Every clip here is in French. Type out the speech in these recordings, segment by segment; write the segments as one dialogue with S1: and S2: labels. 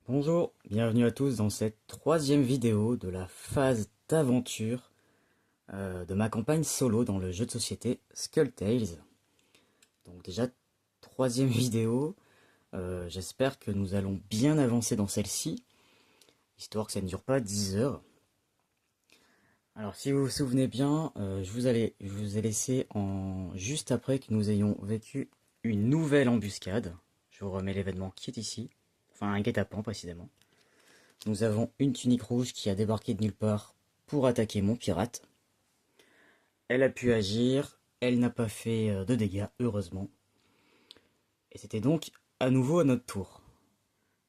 S1: Bonjour, bienvenue à tous dans cette troisième vidéo de la phase d'aventure de ma campagne solo dans le jeu de société Skull Tales. Donc déjà, troisième vidéo, j'espère que nous allons bien avancer dans celle-ci, histoire que ça ne dure pas 10 heures. Alors si vous vous souvenez bien, je vous ai laissé juste après que nous ayons vécu une nouvelle embuscade. Je vous remets l'événement qui est ici, enfin un guet-apens précisément. Nous avons une tunique rouge qui a débarqué de nulle part pour attaquer mon pirate. Elle a pu agir, elle n'a pas fait de dégâts, heureusement. Et c'était donc à nouveau à notre tour.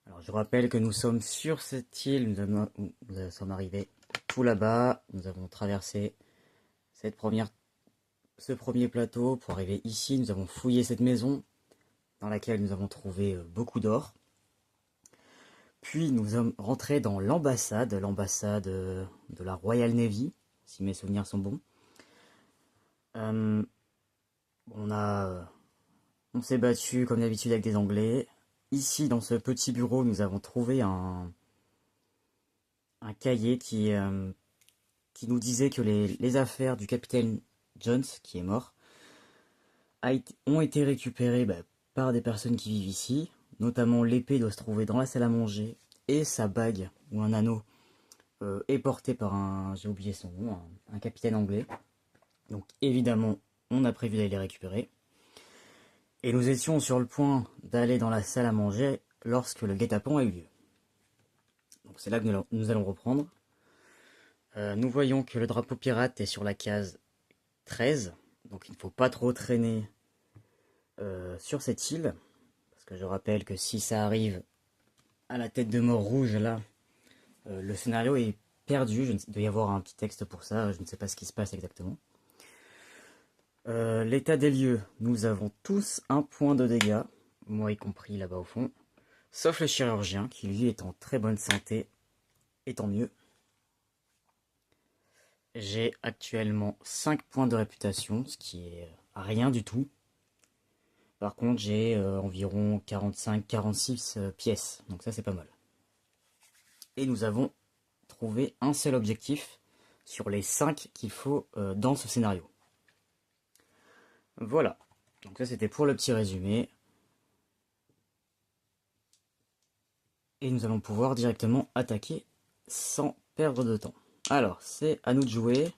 S1: Alors je rappelle que nous sommes sur cette île, nous sommes arrivés tout là-bas, nous avons traversé ce premier plateau pour arriver ici, nous avons fouillé cette maison dans laquelle nous avons trouvé beaucoup d'or. Puis nous sommes rentrés dans l'ambassade de la Royal Navy, si mes souvenirs sont bons. Euh, on s'est battu comme d'habitude avec des Anglais. Ici, dans ce petit bureau, nous avons trouvé un cahier qui nous disait que les affaires du capitaine Jones, qui est mort, ont été récupérées par des personnes qui vivent ici. Notamment l'épée doit se trouver dans la salle à manger et sa bague ou un anneau est porté par j'ai oublié son nom, un capitaine anglais. Donc évidemment, on a prévu d'aller les récupérer. Et nous étions sur le point d'aller dans la salle à manger lorsque le guet-apens a eu lieu. Donc c'est là que nous allons reprendre. Nous voyons que le drapeau pirate est sur la case 13. Donc il ne faut pas trop traîner sur cette île. Parce que je rappelle que si ça arrive à la tête de mort rouge là, le scénario est perdu. Il doit y avoir un petit texte pour ça. Je ne sais pas ce qui se passe exactement. L'état des lieux, nous avons tous un point de dégâts, moi y compris là-bas au fond, sauf le chirurgien qui lui est en très bonne santé, et tant mieux. J'ai actuellement 5 points de réputation, ce qui est rien du tout. Par contre j'ai environ 45-46 pièces, donc ça c'est pas mal. Et nous avons trouvé un seul objectif sur les 5 qu'il faut dans ce scénario. Voilà, donc ça c'était pour le petit résumé. Et nous allons pouvoir directement attaquer sans perdre de temps. Alors, c'est à nous de jouer.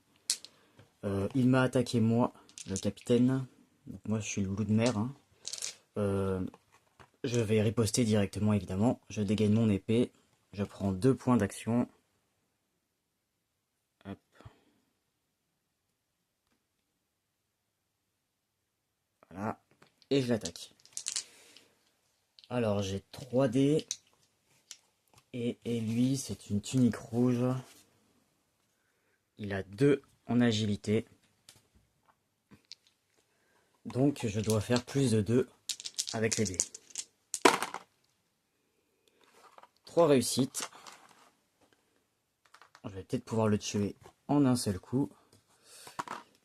S1: Il m'a attaqué moi, le capitaine. Donc moi je suis le loup de mer. Hein. Je vais riposter directement évidemment. Je dégaine mon épée. Je prends 2 points d'action. Hop. Voilà. Et je l'attaque. Alors j'ai 3 dés. Et lui c'est une tunique rouge. Il a 2 en agilité. Donc je dois faire plus de 2 avec les dés. 3 réussites. Je vais peut-être pouvoir le tuer en un seul coup.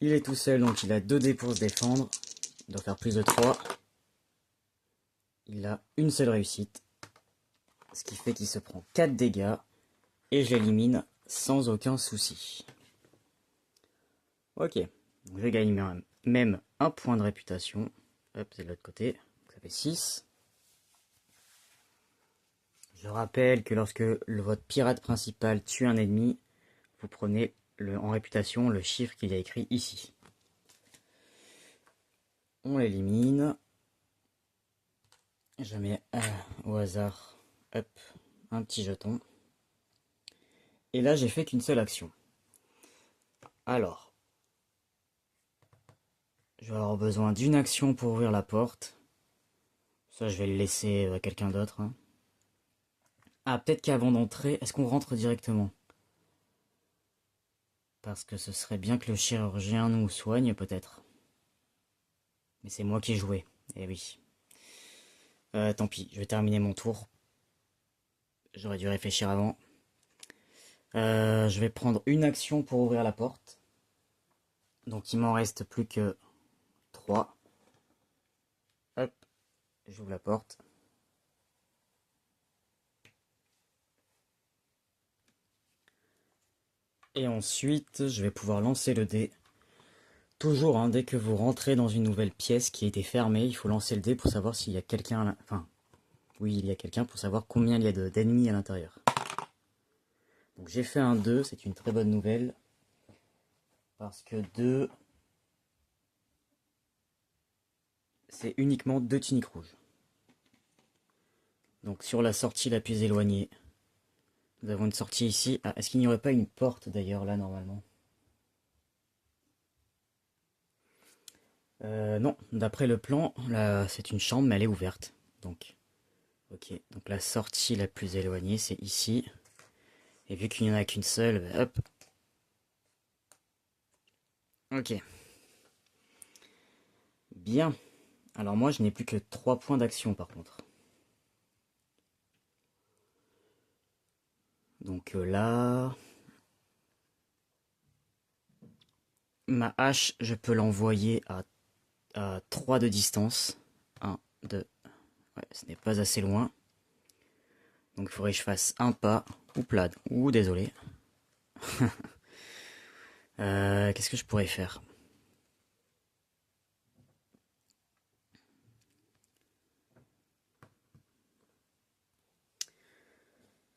S1: Il est tout seul, donc il a 2 dés pour se défendre. Il doit faire plus de 3. Il a une seule réussite. Ce qui fait qu'il se prend 4 dégâts. Et je l'élimine sans aucun souci. Ok. Donc je gagne même un point de réputation. Hop, c'est de l'autre côté. Donc ça fait 6. Je rappelle que lorsque votre pirate principal tue un ennemi, vous prenez en réputation le chiffre qu'il y a écrit ici. On l'élimine. Je mets au hasard, hop, un petit jeton. Et là, j'ai fait qu'une seule action. Alors, je vais avoir besoin d'une action pour ouvrir la porte. Ça, je vais le laisser à quelqu'un d'autre. Hein. Ah, peut-être qu'avant d'entrer, est-ce qu'on rentre directement? Parce que ce serait bien que le chirurgien nous soigne, peut-être. Mais c'est moi qui ai joué. Eh oui. Tant pis, je vais terminer mon tour. J'aurais dû réfléchir avant. Je vais prendre une action pour ouvrir la porte. Donc il m'en reste plus que 3. Hop, j'ouvre la porte. Et ensuite, je vais pouvoir lancer le dé. Toujours, hein, dès que vous rentrez dans une nouvelle pièce qui a été fermée, il faut lancer le dé pour savoir s'il y a quelqu'un. Enfin, oui, il y a quelqu'un pour savoir combien il y a d'ennemis à l'intérieur. Donc j'ai fait un 2, c'est une très bonne nouvelle. Parce que 2, c'est uniquement 2 tuniques rouges. Donc sur la sortie la plus éloignée, nous avons une sortie ici. Ah, est-ce qu'il n'y aurait pas une porte d'ailleurs là normalement? Non, d'après le plan, là c'est une chambre mais elle est ouverte. Donc, ok, donc la sortie la plus éloignée c'est ici. Et vu qu'il n'y en a qu'une seule, bah, hop. Ok. Bien. Alors moi je n'ai plus que 3 points d'action par contre. Donc là... Ma hache, je peux l'envoyer à 3 de distance. 1, 2... Ouais, ce n'est pas assez loin. Donc il faudrait que je fasse un pas. Oups ouh, désolé. Qu'est-ce que je pourrais faire?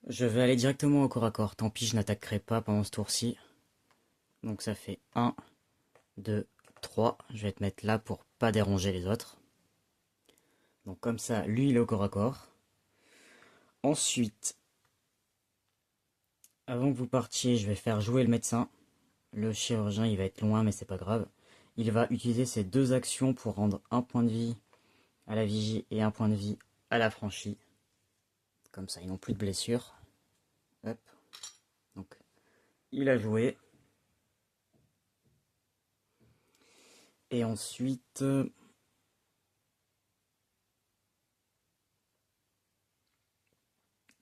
S1: Je vais aller directement au corps à corps. Tant pis, je n'attaquerai pas pendant ce tour-ci. Donc ça fait 1, 2, 3. Je vais te mettre là pour pas déranger les autres. Donc comme ça, lui il est au corps à corps. Ensuite, avant que vous partiez, je vais faire jouer le médecin. Le chirurgien il va être loin mais c'est pas grave. Il va utiliser ses 2 actions pour rendre un point de vie à la vigie et un point de vie à la franchie. Comme ça ils n'ont plus de blessures. Hop. Donc il a joué. Et ensuite...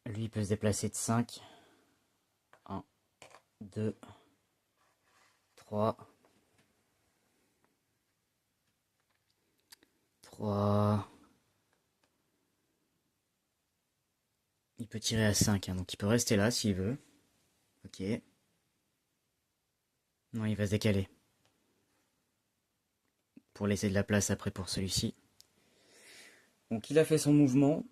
S1: lui il peut se déplacer de 5. 1, 2, 3. 3. Il peut tirer à 5, hein, donc il peut rester là s'il veut. Ok. Non, il va se décaler. Pour laisser de la place après pour celui-ci. Donc il a fait son mouvement.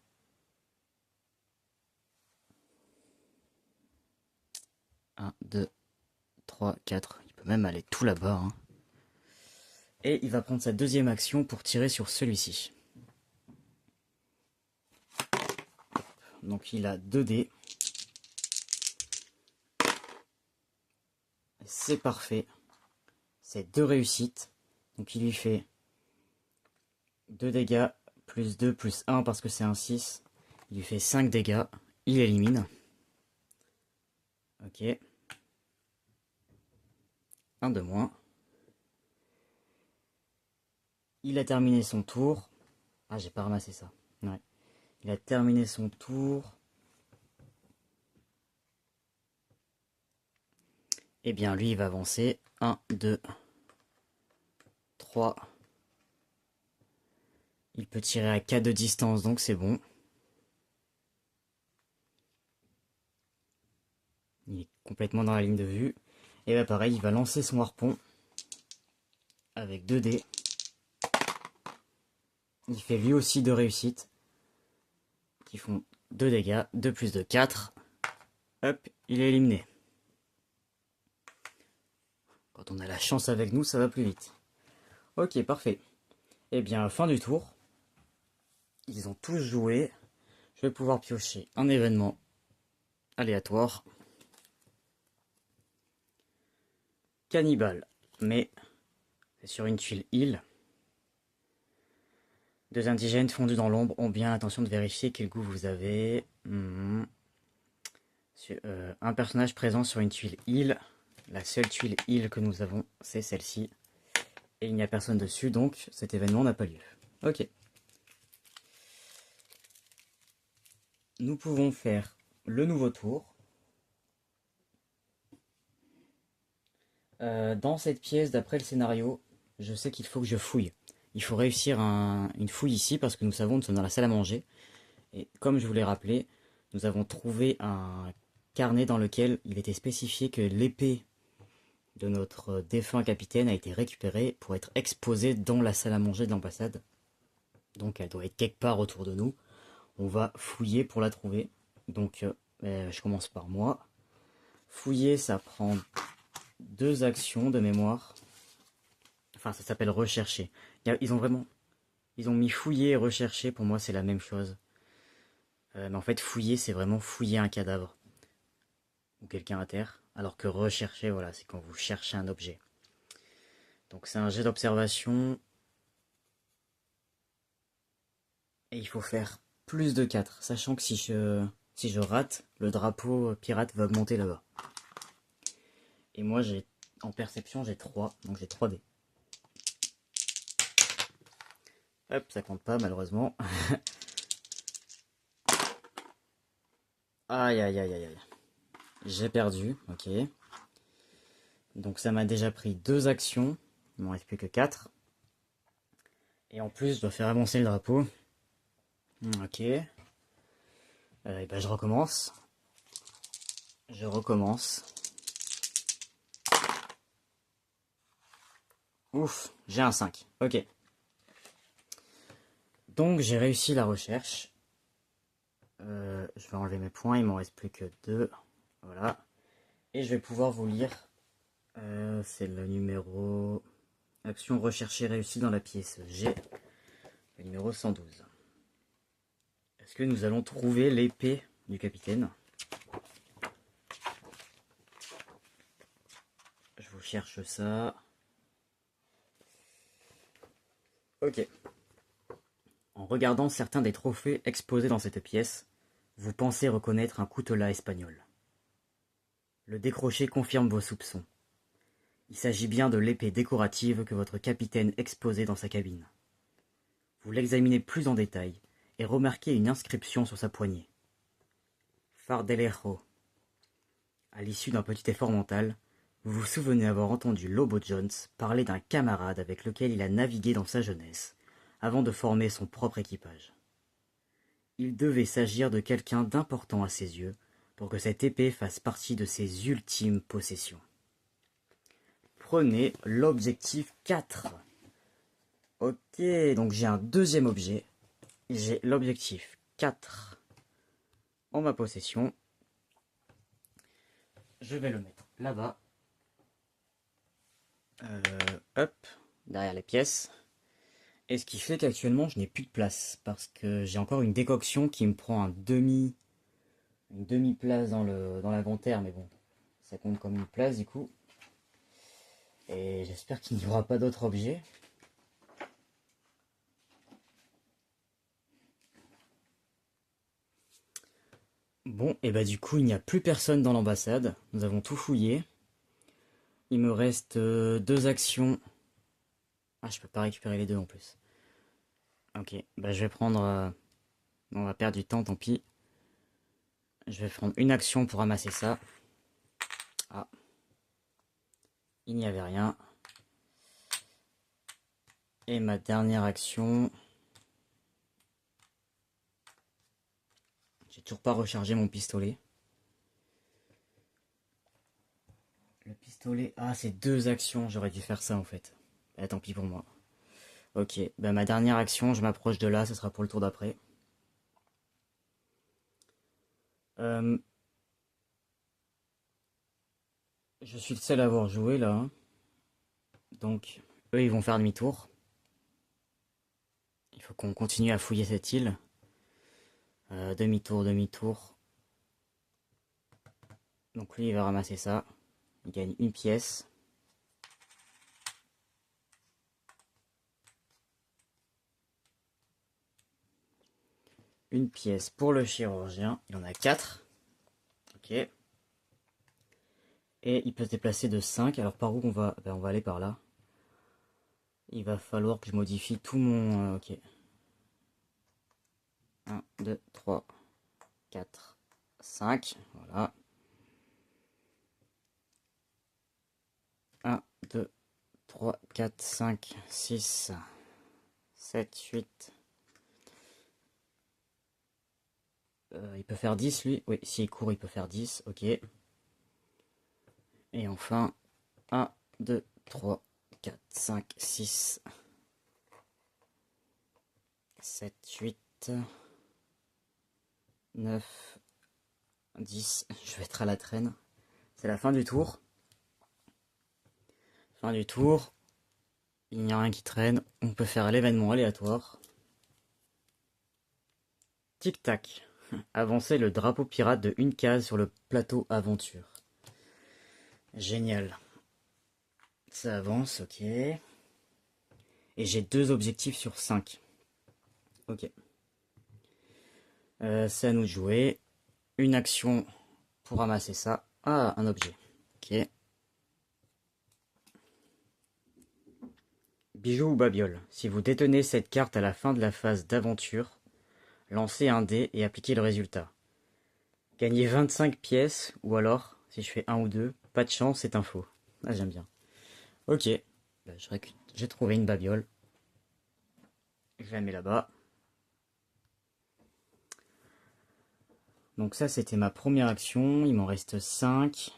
S1: Un, 2, 3, 4. Il peut même aller tout là-bas. Hein. Et il va prendre sa deuxième action pour tirer sur celui-ci. Donc il a 2 dés. C'est parfait. C'est 2 réussites. Donc il lui fait 2 dégâts, plus 2, plus 1 parce que c'est un 6. Il lui fait 5 dégâts. Il élimine. Ok. 1 de moins. Il a terminé son tour. Ah, j'ai pas ramassé ça. Ouais. Il a terminé son tour. Eh bien, lui, il va avancer. 1, 2, 3. Il peut tirer à 4 de distance, donc c'est bon. Il est complètement dans la ligne de vue. Et bah pareil, il va lancer son harpon. Avec 2 dés. Il fait lui aussi 2 réussites. Qui font 2 dégâts. 2 plus 2, 4. Hop, il est éliminé. Quand on a la chance avec nous, ça va plus vite. Ok, parfait. Eh bien, fin du tour. Ils ont tous joué. Je vais pouvoir piocher un événement aléatoire. Cannibale, mais c'est sur une tuile île. 2 indigènes fondus dans l'ombre ont bien l'intention de vérifier quel goût vous avez. Un personnage présent sur une tuile île. La seule tuile île que nous avons, c'est celle-ci. Et il n'y a personne dessus, donc cet événement n'a pas lieu. Ok. Nous pouvons faire le nouveau tour. Dans cette pièce, d'après le scénario, je sais qu'il faut que je fouille. Il faut réussir une fouille ici parce que nous savons nous sommes dans la salle à manger. Et comme je vous l'ai rappelé, nous avons trouvé un carnet dans lequel il était spécifié que l'épée de notre défunt capitaine a été récupérée pour être exposée dans la salle à manger de l'ambassade. Donc elle doit être quelque part autour de nous. On va fouiller pour la trouver. Donc je commence par moi. Fouiller, ça prend 2 actions de mémoire. Enfin, ça s'appelle rechercher. Ils ont mis fouiller et rechercher. Pour moi, c'est la même chose. Mais en fait, fouiller, c'est vraiment fouiller un cadavre ou quelqu'un à terre. Alors que rechercher, voilà, c'est quand vous cherchez un objet. Donc c'est un jet d'observation. Et il faut faire plus de 4. Sachant que si je rate, le drapeau pirate va augmenter là-bas. Et moi, en perception, j'ai 3. Donc j'ai 3 dés. Hop, ça compte pas malheureusement. Aïe aïe aïe aïe aïe. J'ai perdu, ok. Donc ça m'a déjà pris 2 actions. Il m'en reste plus que 4. Et en plus, je dois faire avancer le drapeau. Ok. Et ben je recommence. Je recommence. Ouf, j'ai un 5. Ok. Donc j'ai réussi la recherche. Je vais enlever mes points, il m'en reste plus que 2. Voilà. Et je vais pouvoir vous lire. C'est le numéro... Action recherchée réussie dans la pièce G. Le numéro 112. Est-ce que nous allons trouver l'épée du capitaine? Je vous cherche ça. Ok. En regardant certains des trophées exposés dans cette pièce, vous pensez reconnaître un coutelas espagnol. Le décroché confirme vos soupçons. Il s'agit bien de l'épée décorative que votre capitaine exposait dans sa cabine. Vous l'examinez plus en détail et remarquez une inscription sur sa poignée. Fardelejo. À l'issue d'un petit effort mental, vous vous souvenez avoir entendu Lobo Jones parler d'un camarade avec lequel il a navigué dans sa jeunesse, avant de former son propre équipage. Il devait s'agir de quelqu'un d'important à ses yeux pour que cette épée fasse partie de ses ultimes possessions. Prenez l'objectif 4. Ok, donc j'ai un deuxième objet. J'ai l'objectif 4 en ma possession. Je vais le mettre là-bas. Hop, derrière les pièces. Et ce qui fait qu'actuellement je n'ai plus de place. Parce que j'ai encore une décoction qui me prend une demi-place dans l'inventaire. Mais bon, ça compte comme une place du coup. Et j'espère qu'il n'y aura pas d'autres objets. Bon, et bah du coup il n'y a plus personne dans l'ambassade. Nous avons tout fouillé. Il me reste 2 actions. Ah, je peux pas récupérer les 2 en plus. Ok, bah je vais prendre... on va perdre du temps, tant pis. Je vais prendre une action pour ramasser ça. Ah. Il n'y avait rien. Et ma dernière action... J'ai toujours pas rechargé mon pistolet. Le pistolet... Ah, c'est 2 actions, j'aurais dû faire ça en fait. Eh, tant pis pour moi. Ok, bah ma dernière action, je m'approche de là, ce sera pour le tour d'après. Je suis le seul à avoir joué là, hein. Donc, eux ils vont faire demi-tour. Il faut qu'on continue à fouiller cette île. Demi-tour, demi-tour. Donc lui il va ramasser ça. Il gagne une pièce. Une pièce pour le chirurgien. Il en a 4. Ok. Et il peut se déplacer de 5. Alors par où on va? Ben, on va aller par là. Il va falloir que je modifie tout mon... ok. 1, 2, 3, 4, 5. Voilà. 1, 2, 3, 4, 5, 6, 7, 8. Il peut faire 10 lui. Oui, s'il court il peut faire 10. Ok. Et enfin, 1, 2, 3, 4, 5, 6, 7, 8, 9, 10. Je vais être à la traîne. C'est la fin du tour. Fin du tour. Il n'y a rien qui traîne. On peut faire l'événement aléatoire. Tic-tac. Avancer le drapeau pirate de une case sur le plateau aventure. Génial. Ça avance, ok. Et j'ai 2 objectifs sur 5. Ok. C'est à nous de jouer. Une action pour ramasser ça. Ah, un objet. Ok. Bijou ou babiole. Si vous détenez cette carte à la fin de la phase d'aventure, lancez un dé et appliquez le résultat. Gagnez 25 pièces, ou alors, si je fais 1 ou 2, pas de chance, c'est un faux. Ah, j'aime bien. Ok. Là, j'ai trouvé une babiole. Je la mets là-bas. Donc ça, c'était ma première action. Il m'en reste 5.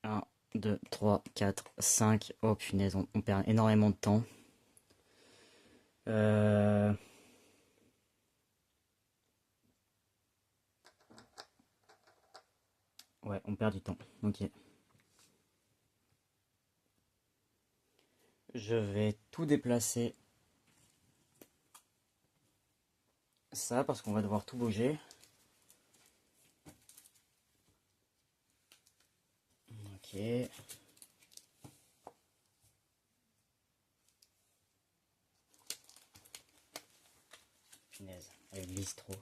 S1: Un, 2, 3, 4, 5. Oh punaise, on perd énormément de temps. Ouais, on perd du temps. Ok. Je vais tout déplacer. Ça, parce qu'on va devoir tout bouger. Ok. Punaise, elle glisse trop.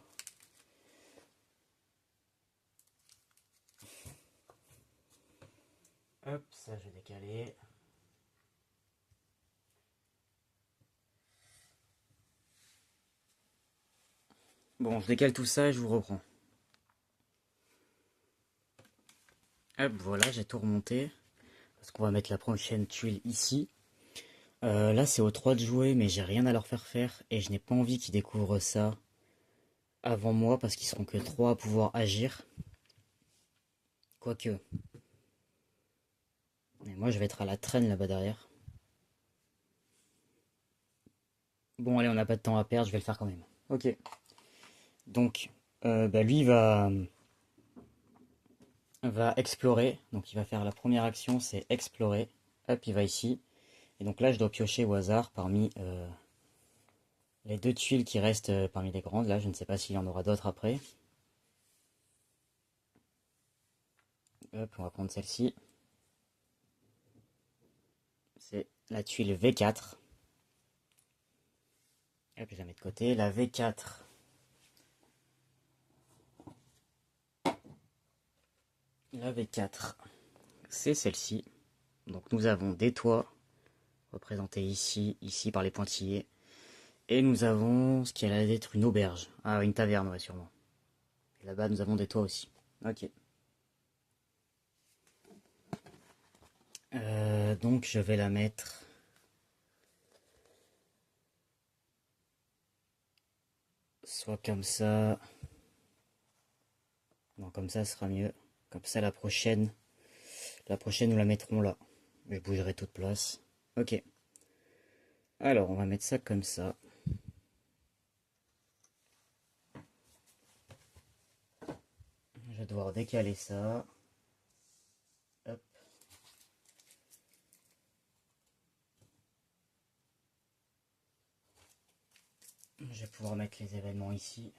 S1: Hop, ça je vais décaler. Bon, je décale tout ça et je vous reprends. Hop, voilà, j'ai tout remonté. Parce qu'on va mettre la prochaine tuile ici. Là, c'est aux 3 de jouer, mais j'ai rien à leur faire faire. Et je n'ai pas envie qu'ils découvrent ça avant moi, parce qu'ils seront que 3 à pouvoir agir. Quoique. Mais moi, je vais être à la traîne là-bas derrière. Bon, allez, on n'a pas de temps à perdre, je vais le faire quand même. Ok. Donc, lui va explorer. Donc, il va faire la première action, c'est explorer. Hop, il va ici. Et donc là, je dois piocher au hasard parmi les 2 tuiles qui restent parmi les grandes. Là, je ne sais pas s'il y en aura d'autres après. Hop, on va prendre celle-ci. C'est la tuile V4. Hop, je la mets de côté. La V4. La V4, c'est celle-ci. Donc nous avons des toits représentés ici, ici par les pointillés. Et nous avons ce qui a l'air d'être une auberge. Ah, une taverne, ouais, sûrement. Et là-bas, nous avons des toits aussi. Ok. Donc je vais la mettre soit comme ça. Non, comme ça, ce sera mieux. Comme ça, la prochaine, nous la mettrons là. Je bougerai toute place. Ok. Alors, on va mettre ça comme ça. Je vais devoir décaler ça. Hop. Je vais pouvoir mettre les événements ici.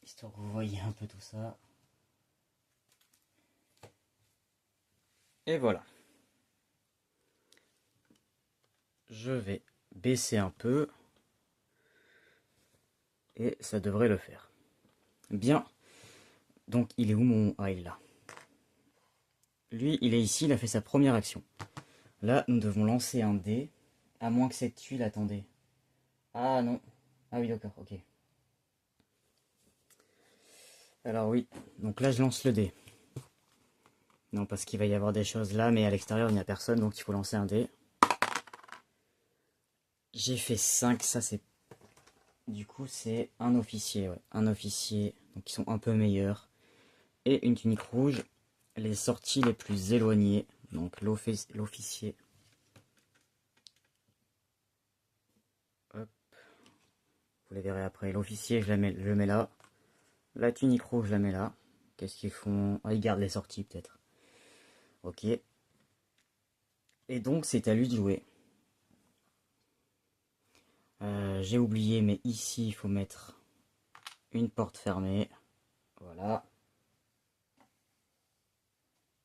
S1: Histoire que vous voyez un peu tout ça. Et voilà. Je vais baisser un peu. Et ça devrait le faire. Bien. Donc il est où mon... Ah, il est là. Lui, il est ici, il a fait sa première action. Là, nous devons lancer un dé. À moins que cette tuile... Attendez. Ah non. Ah oui, d'accord, ok. Alors oui. Donc là, je lance le dé. Non, parce qu'il va y avoir des choses là, mais à l'extérieur, il n'y a personne, donc il faut lancer un dé. J'ai fait 5, ça c'est Du coup, c'est un officier, ouais. Un officier, donc ils sont un peu meilleurs. Et une tunique rouge, les sorties les plus éloignées. Donc l'officier. Hop, vous les verrez après. L'officier, je le mets là. La tunique rouge, je la mets là. Qu'est-ce qu'ils font? Ah, ils gardent les sorties peut-être. Ok. Et donc, c'est à lui de jouer. J'ai oublié, mais ici, il faut mettre une porte fermée. Voilà.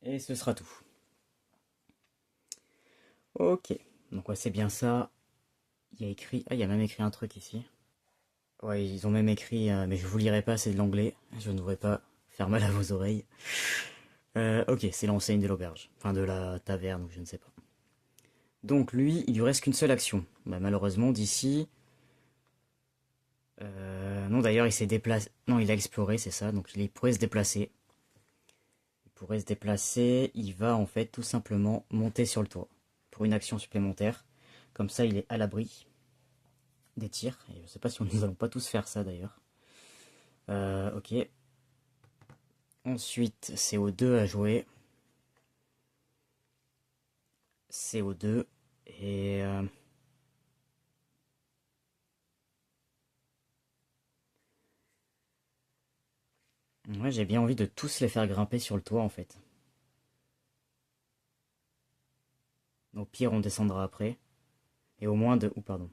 S1: Et ce sera tout. Ok. Donc, ouais, c'est bien ça. Il y a écrit... Ah, il y a même écrit un truc ici. Ouais, ils ont même écrit... mais je vous lirai pas, c'est de l'anglais. Je ne voudrais pas faire mal à vos oreilles. Ok, c'est l'enseigne de l'auberge. Enfin, de la taverne, ou je ne sais pas. Donc, lui, il lui reste qu'une seule action. Bah, malheureusement, d'ici... non, d'ailleurs, il s'est déplacé... Non, il a exploré, c'est ça. Donc, il pourrait se déplacer. Il pourrait se déplacer. Il va, en fait, tout simplement monter sur le toit. Pour une action supplémentaire. Comme ça, il est à l'abri des tirs. Et je sais pas si nous allons pas tous faire ça, d'ailleurs. Ok. Ensuite, CO2 à jouer. CO2. Et... ouais, j'ai bien envie de tous les faire grimper sur le toit, en fait. Au pire, on descendra après. Et au moins de... Ou pardon.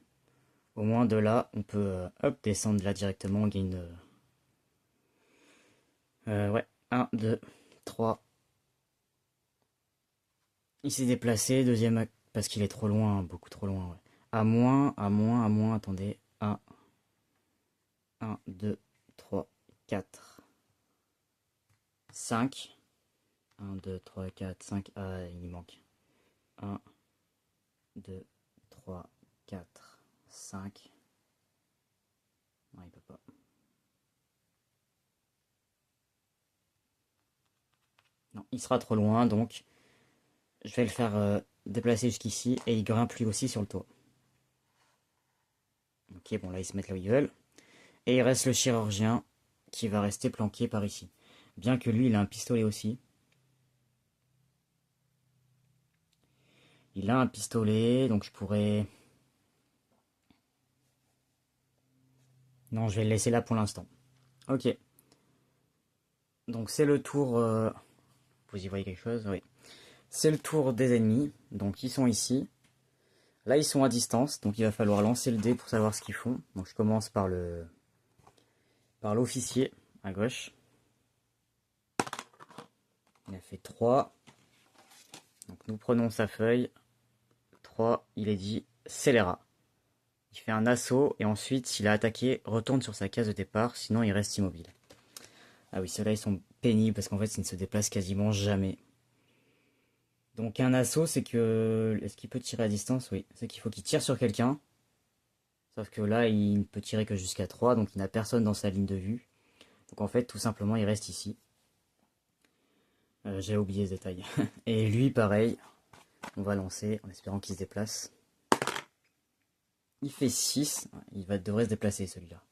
S1: Au moins de là, on peut hop, descendre là directement. On gagne... ouais. Un, 2, 3. Il s'est déplacé. Deuxième... Parce qu'il est trop loin. Beaucoup trop loin, ouais. À moins. Attendez. Un, 2, 3, 4, 5. 1, 2, 3, 4, 5. Ah, il manque. Un, 2, 3, 4, 5. Non, il peut pas. Non, il sera trop loin, donc je vais le faire déplacer jusqu'ici et il grimpe lui aussi sur le toit. Ok, bon là ils se mettent là où ils veulent. Et il reste le chirurgien qui va rester planqué par ici. Bien que lui il a un pistolet aussi. Il a un pistolet, donc je pourrais... Non, je vais le laisser là pour l'instant. Ok. Donc c'est le tour... Vous y voyez quelque chose? Oui. C'est le tour des ennemis. Donc ils sont ici. Là ils sont à distance, donc il va falloir lancer le dé pour savoir ce qu'ils font. Donc je commence par l'officier à gauche. Il a fait 3. Donc nous prenons sa feuille. 3, il est dit scélérat. Il fait un assaut et ensuite, s'il a attaqué, retourne sur sa case de départ, sinon il reste immobile. Ah oui, ceux-là ils sont pénibles parce qu'en fait, ils ne se déplacent quasiment jamais. Donc un assaut, c'est que... Est-ce qu'il peut tirer à distance? Oui. C'est qu'il faut qu'il tire sur quelqu'un. Sauf que là, il ne peut tirer que jusqu'à 3, donc il n'a personne dans sa ligne de vue. Donc en fait, tout simplement, il reste ici. J'ai oublié ce détail. Et lui, pareil, on va lancer en espérant qu'il se déplace. Il fait 6. Devrait se déplacer celui-là.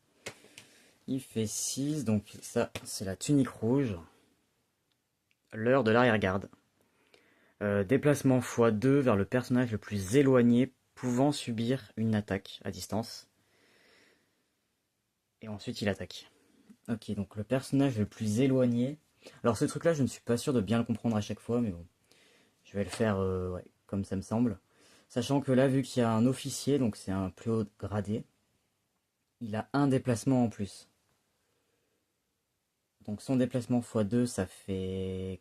S1: Il fait 6, donc ça, c'est la tunique rouge. L'heure de l'arrière-garde. Déplacement x2 vers le personnage le plus éloigné pouvant subir une attaque à distance. Et ensuite, il attaque. Ok, donc le personnage le plus éloigné. Alors ce truc-là, je ne suis pas sûr de bien le comprendre à chaque fois, mais bon. Je vais le faire ouais, comme ça me semble. Sachant que là, vu qu'il y a un officier, donc c'est un plus haut gradé, il a un déplacement en plus. Donc son déplacement x2, ça fait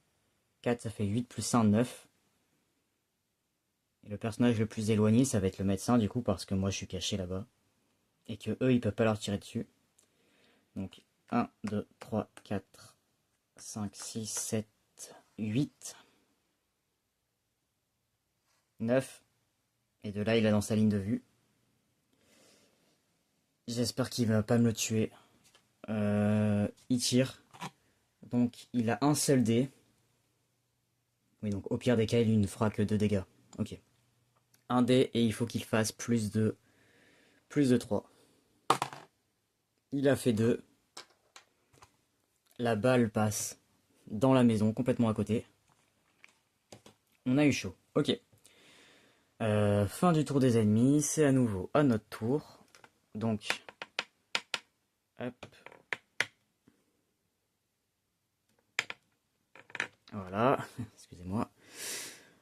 S1: 4, ça fait 8 plus 1, 9. Et le personnage le plus éloigné, ça va être le médecin, du coup, parce que moi je suis caché là-bas. Et que eux, ils peuvent pas leur tirer dessus. Donc 1, 2, 3, 4, 5, 6, 7, 8, 9. Et de là, il est dans sa ligne de vue. J'espère qu'il va pas me le tuer. Il tire. Donc il a un seul dé. Oui, donc au pire des cas, il ne fera que 2 dégâts. Ok. Un dé et il faut qu'il fasse plus de 3. Il a fait 2. La balle passe dans la maison, complètement à côté. On a eu chaud. Ok. Fin du tour des ennemis. C'est à nouveau à notre tour. Donc, hop. Voilà. Excusez-moi.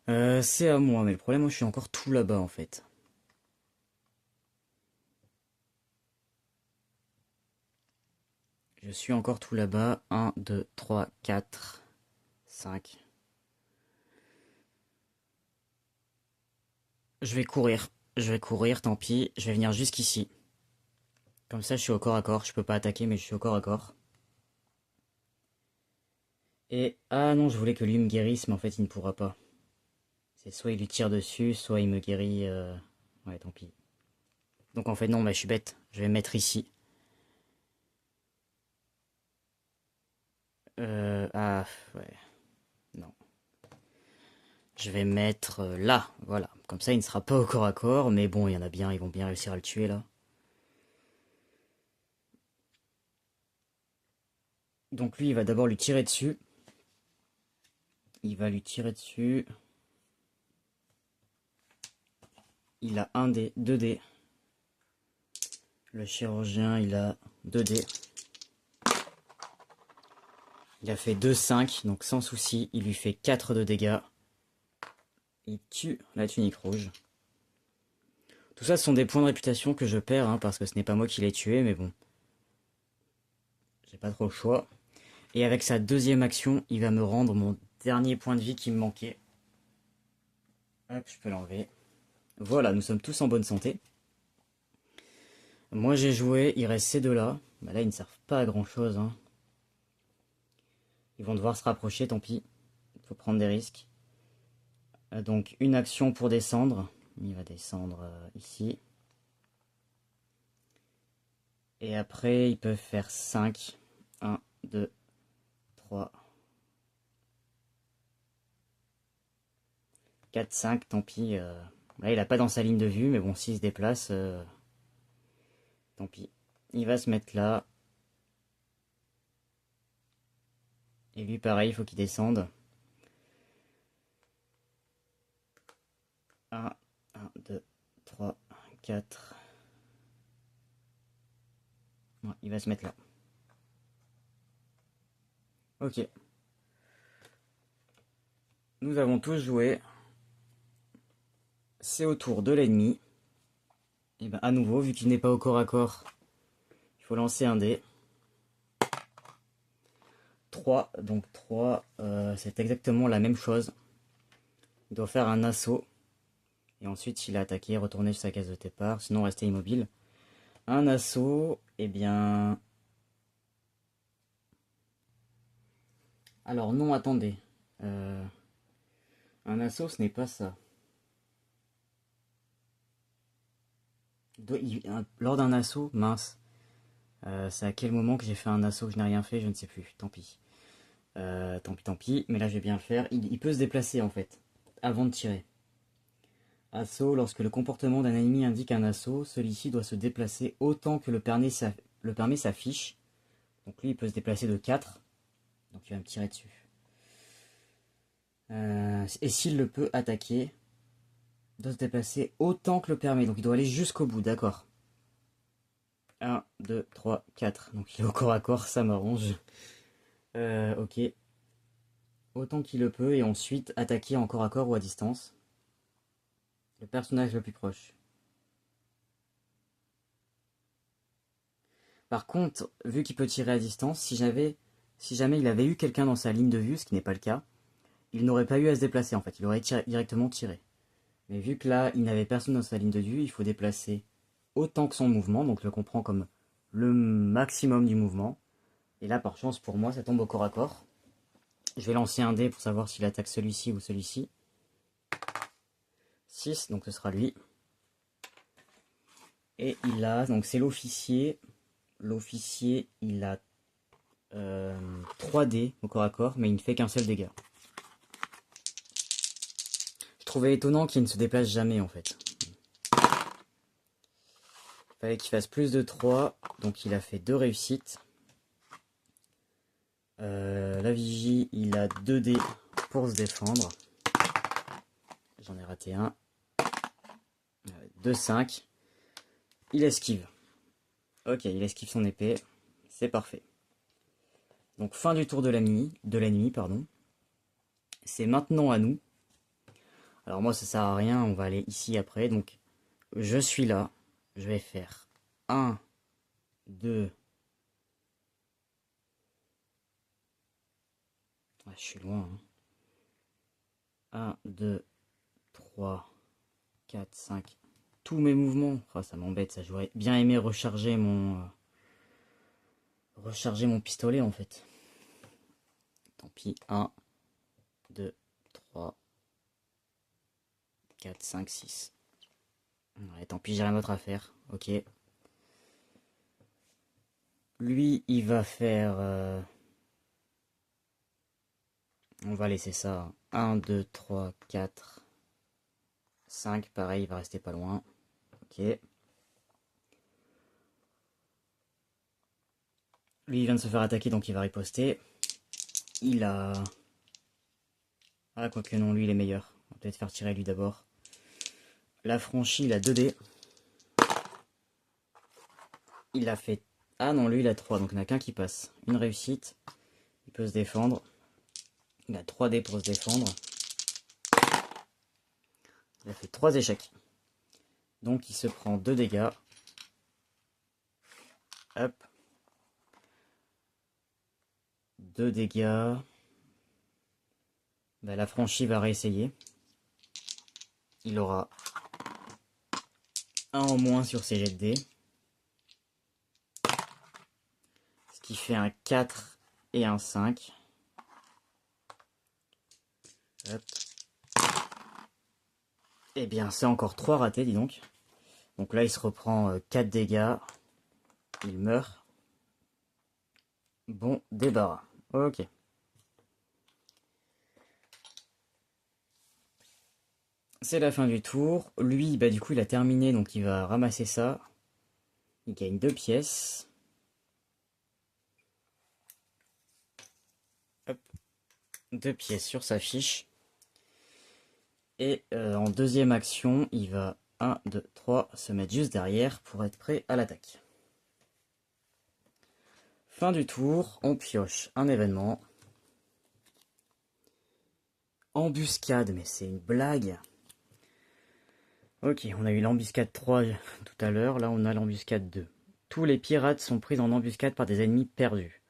S1: C'est à moi, mais le problème, moi, je suis encore tout là-bas, en fait. Je suis encore tout là-bas. 1, 2, 3, 4, 5. Je vais courir, tant pis. Je vais venir jusqu'ici. Comme ça, je suis au corps à corps. Je peux pas attaquer, mais je suis au corps à corps. Et... Ah non, je voulais que lui me guérisse, mais en fait, il ne pourra pas. C'est soit il lui tire dessus, soit il me guérit... Ouais, tant pis. Donc en fait, non, bah, je suis bête. Je vais me mettre ici. Ah, ouais. Non. Je vais mettre là, voilà. Comme ça, il ne sera pas au corps à corps, mais bon, il y en a bien, ils vont bien réussir à le tuer, là. Donc lui, il va d'abord lui tirer dessus. Il va lui tirer dessus. Il a 1 dé, 2 dés. Le chirurgien, il a 2 dés. Il a fait 2, 5, donc sans souci, il lui fait 4 de dégâts. Il tue la tunique rouge. Tout ça, ce sont des points de réputation que je perds, hein, parce que ce n'est pas moi qui l'ai tué, mais bon. J'ai pas trop le choix. Et avec sa deuxième action, il va me rendre mon dernier point de vie qui me manquait. Hop, je peux l'enlever. Voilà, nous sommes tous en bonne santé. Moi j'ai joué, il reste ces deux-là. Bah là, ils ne servent pas à grand-chose, hein. Ils vont devoir se rapprocher, tant pis. Il faut prendre des risques. Donc une action pour descendre. Il va descendre ici. Et après, ils peuvent faire 5. 1, 2, 3, 4, 5, tant pis. Là, il n'a pas dans sa ligne de vue, mais bon, s'il se déplace, tant pis. Il va se mettre là. Et lui, pareil, il faut qu'il descende. 1, 1, 2, 3, 4. Ouais, il va se mettre là. Ok. Nous avons tous joué. C'est au tour de l'ennemi. Et ben à nouveau, vu qu'il n'est pas au corps à corps, il faut lancer un dé. 3, donc 3, c'est exactement la même chose. Il doit faire un assaut. Et ensuite, s'il a attaqué, retourner sur sa case de départ, sinon rester immobile. Un assaut, eh bien... Alors non, attendez. Un assaut, ce n'est pas ça. Lors d'un assaut, mince. C'est à quel moment que j'ai fait un assaut que je n'ai rien fait, je ne sais plus. Tant pis. Tant pis. Mais là, je vais bien le faire. Il peut se déplacer, en fait, avant de tirer. Assaut, lorsque le comportement d'un ennemi indique un assaut, celui-ci doit se déplacer autant que le permet sa fiche. Donc lui, il peut se déplacer de 4. Donc il va me tirer dessus. Et s'il le peut, attaquer, il doit se déplacer autant que le permet. Donc il doit aller jusqu'au bout, d'accord. 1, 2, 3, 4. Donc il est au corps à corps, ça m'arrange. Ok. Autant qu'il le peut, et ensuite attaquer en corps à corps ou à distance. Le personnage le plus proche. Par contre, vu qu'il peut tirer à distance, si jamais il avait eu quelqu'un dans sa ligne de vue, ce qui n'est pas le cas, il n'aurait pas eu à se déplacer en fait, il aurait directement tiré. Mais vu que là, il n'avait personne dans sa ligne de vue, il faut déplacer autant que son mouvement, donc je le comprends comme le maximum du mouvement. Et là, par chance pour moi, ça tombe au corps à corps. Je vais lancer un dé pour savoir s'il attaque celui-ci ou celui-ci. 6, donc ce sera lui. Et il a, donc c'est l'officier. L'officier, il a 3 dés au corps à corps, mais il ne fait qu'un seul dégât. Je trouvais étonnant qu'il ne se déplace jamais en fait. Fallait qu'il fasse plus de 3, donc il a fait 2 réussites. La vigie, il a 2 dés pour se défendre. J'en ai raté un. 2, 5. Il esquive. Ok, il esquive son épée. C'est parfait. Donc fin du tour de l'ennemi, pardon. C'est maintenant à nous. Alors moi ça sert à rien, on va aller ici après. Donc je suis là. Je vais faire 1, 2. Je suis loin. 1, 2, 3, 4, 5. Tous mes mouvements. Oh, ça m'embête, ça. J'aurais bien aimé recharger mon pistolet en fait. Tant pis. 1, 2, 3, 4, 5, 6. Ouais, tant pis, j'ai rien d'autre à faire. Ok. Lui, il va faire... On va laisser ça. 1, 2, 3, 4, 5. Pareil, il va rester pas loin. Ok. Lui, il vient de se faire attaquer, donc il va riposter. Il a... Ah, quoique non, lui, il est meilleur. On va peut-être faire tirer lui d'abord. L'affranchi, il a 2 dés. Il a fait... Ah non, lui, il a 3, donc il n'y en a qu'un qui passe. Une réussite. Il peut se défendre. Il a 3 dés pour se défendre. Il a fait 3 échecs. Donc il se prend 2 dégâts. Hop. 2 dégâts. Bah, l'affranchi va réessayer. Il aura un en moins sur ses jets de dés. Ce qui fait un 4 et un 5. Hop. Eh bien, c'est encore 3 ratés, dis donc. Donc là, il se reprend 4 dégâts. Il meurt. Bon débarras. Ok. C'est la fin du tour. Lui, bah du coup, il a terminé, donc il va ramasser ça. Il gagne 2 pièces. Hop. 2 pièces sur sa fiche. Et en deuxième action, il va 1, 2, 3 se mettre juste derrière pour être prêt à l'attaque. Fin du tour, on pioche un événement. Embuscade, mais c'est une blague. Ok, on a eu l'embuscade 3 tout à l'heure, là on a l'embuscade 2. Tous les pirates sont pris en embuscade par des ennemis perdus.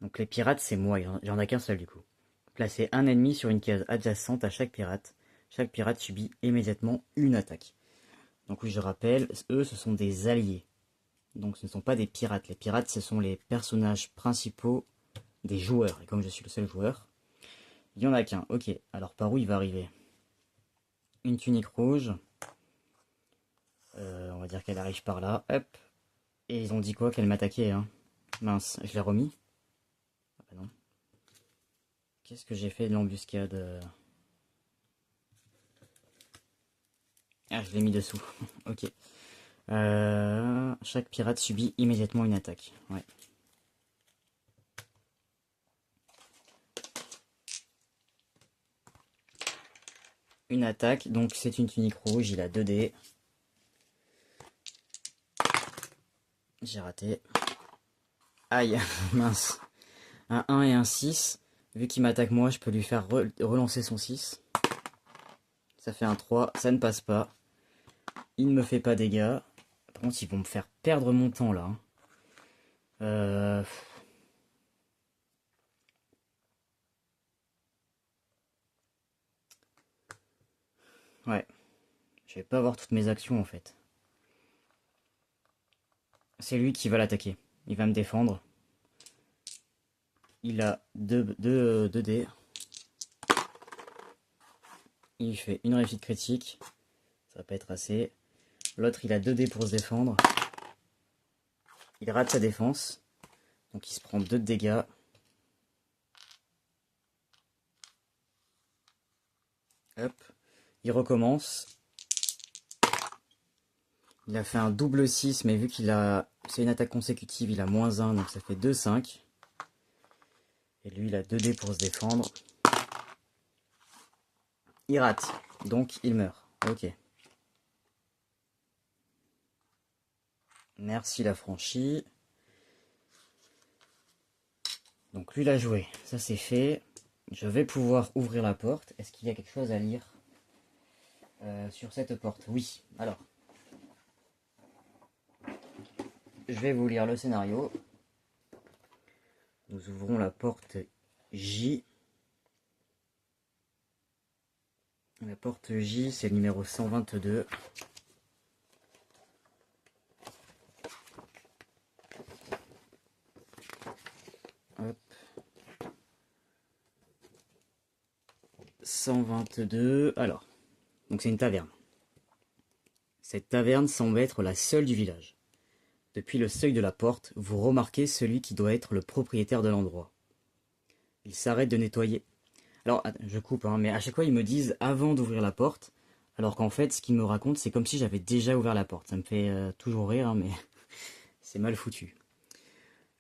S1: Donc les pirates c'est moi, j'en ai qu'un seul du coup. Placez un ennemi sur une case adjacente à chaque pirate. Chaque pirate subit immédiatement une attaque. Donc oui, je rappelle, eux ce sont des alliés. Donc ce ne sont pas des pirates. Les pirates ce sont les personnages principaux des joueurs. Et comme je suis le seul joueur, il n'y en a qu'un. Ok, alors par où il va arriver? Une tunique rouge. On va dire qu'elle arrive par là. Hop. Et ils ont dit quoi? Qu'elle m'attaquait, hein. Mince, je l'ai remis. Ah bah non. Qu'est-ce que j'ai fait de l'embuscade? Ah, je l'ai mis dessous. Ok. Chaque pirate subit immédiatement une attaque. Ouais. Une attaque, donc c'est une tunique rouge, il a 2 dés. J'ai raté. Aïe, mince. Un 1 et un 6. Vu qu'il m'attaque moi, je peux lui faire relancer son 6. Ça fait un 3, ça ne passe pas. Il ne me fait pas dégâts. Par contre, ils vont me faire perdre mon temps là. Euh... Ouais. Je vais pas avoir toutes mes actions en fait. C'est lui qui va l'attaquer. Il va me défendre. Il a 2 dés. Il fait une réussite critique. Ça va pas être assez. L'autre, il a 2 dés pour se défendre. Il rate sa défense. Donc il se prend 2 de dégâts. Hop. Il recommence. Il a fait un double 6, mais vu qu'il a... C'est une attaque consécutive, il a -1, donc ça fait 2-5. Et lui, il a 2 dés pour se défendre. Il rate, donc il meurt. Ok. Merci la franchie. Donc lui, il a joué. Ça, c'est fait. Je vais pouvoir ouvrir la porte. Est-ce qu'il y a quelque chose à lire sur cette porte? Oui. Alors, je vais vous lire le scénario. Nous ouvrons la porte J. La porte J, c'est le numéro 122. Hop. 122. Alors, donc c'est une taverne. Cette taverne semble être la seule du village. Depuis le seuil de la porte, vous remarquez celui qui doit être le propriétaire de l'endroit. Il s'arrête de nettoyer. Alors, je coupe, hein, mais à chaque fois ils me disent avant d'ouvrir la porte, alors qu'en fait, ce qu'ils me racontent, c'est comme si j'avais déjà ouvert la porte. Ça me fait toujours rire, hein, mais c'est mal foutu.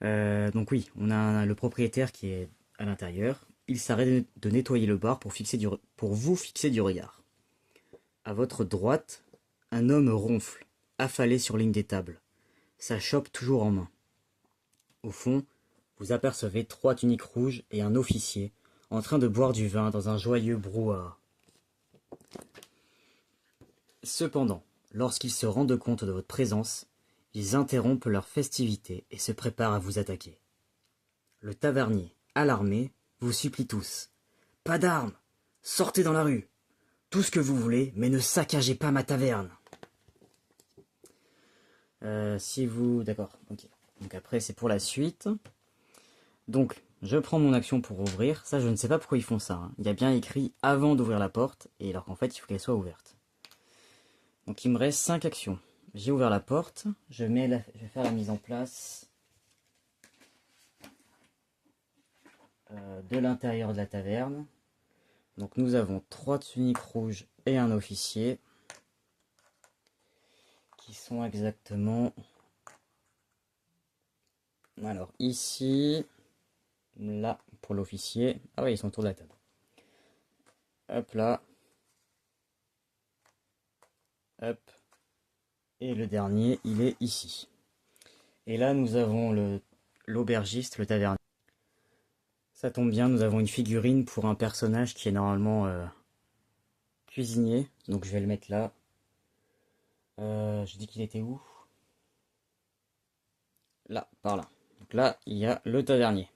S1: Donc oui, on a le propriétaire qui est à l'intérieur. Il s'arrête de nettoyer le bar pour vous fixer du regard. À votre droite, un homme ronfle, affalé sur l'une des tables, sa chope toujours en main. Au fond, vous apercevez 3 tuniques rouges et un officier en train de boire du vin dans un joyeux brouhaha. Cependant, lorsqu'ils se rendent compte de votre présence, ils interrompent leur festivité et se préparent à vous attaquer. Le tavernier, alarmé, vous supplie tous. « Pas d'armes! Sortez dans la rue! Tout ce que vous voulez, mais ne saccagez pas ma taverne !» Si vous... D'accord, ok. Donc après, c'est pour la suite. Donc, je prends mon action pour ouvrir. Ça, je ne sais pas pourquoi ils font ça, hein. Il y a bien écrit avant d'ouvrir la porte, et alors qu'en fait, il faut qu'elle soit ouverte. Donc, il me reste 5 actions. J'ai ouvert la porte. Je vais faire la mise en place de l'intérieur de la taverne. Donc, nous avons 3 tuniques rouges et un officier. Qui sont exactement... Alors, ici... Là, pour l'officier. Ah oui, ils sont autour de la table. Hop là. Hop. Et le dernier, il est ici. Et là, nous avons l'aubergiste, le tavernier. Ça tombe bien, nous avons une figurine pour un personnage qui est normalement cuisinier. Donc je vais le mettre là. Je dis qu'il était où? Là, par là. Donc là, il y a le tavernier.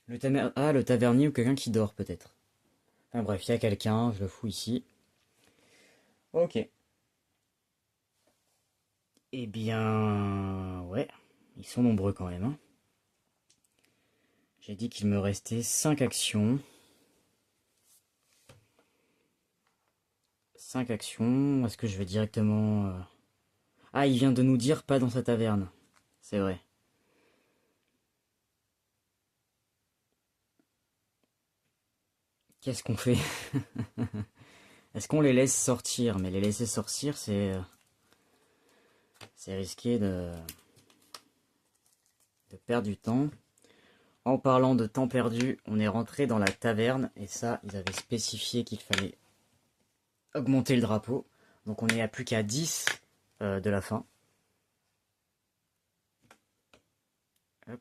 S1: Le tavernier ou quelqu'un qui dort peut-être. Enfin bref, il y a quelqu'un, je le fous ici. Ok. Eh bien... Ouais, ils sont nombreux quand même, hein. J'ai dit qu'il me restait 5 actions. 5 actions. Est-ce que je vais directement... Ah, il vient de nous dire pas dans sa taverne. C'est vrai. Qu'est-ce qu'on fait? Est-ce qu'on les laisse sortir? Mais les laisser sortir, c'est risqué de perdre du temps. En parlant de temps perdu, on est rentré dans la taverne. Et ça, ils avaient spécifié qu'il fallait augmenter le drapeau. Donc on est à plus qu'à 10 de la fin. Hop.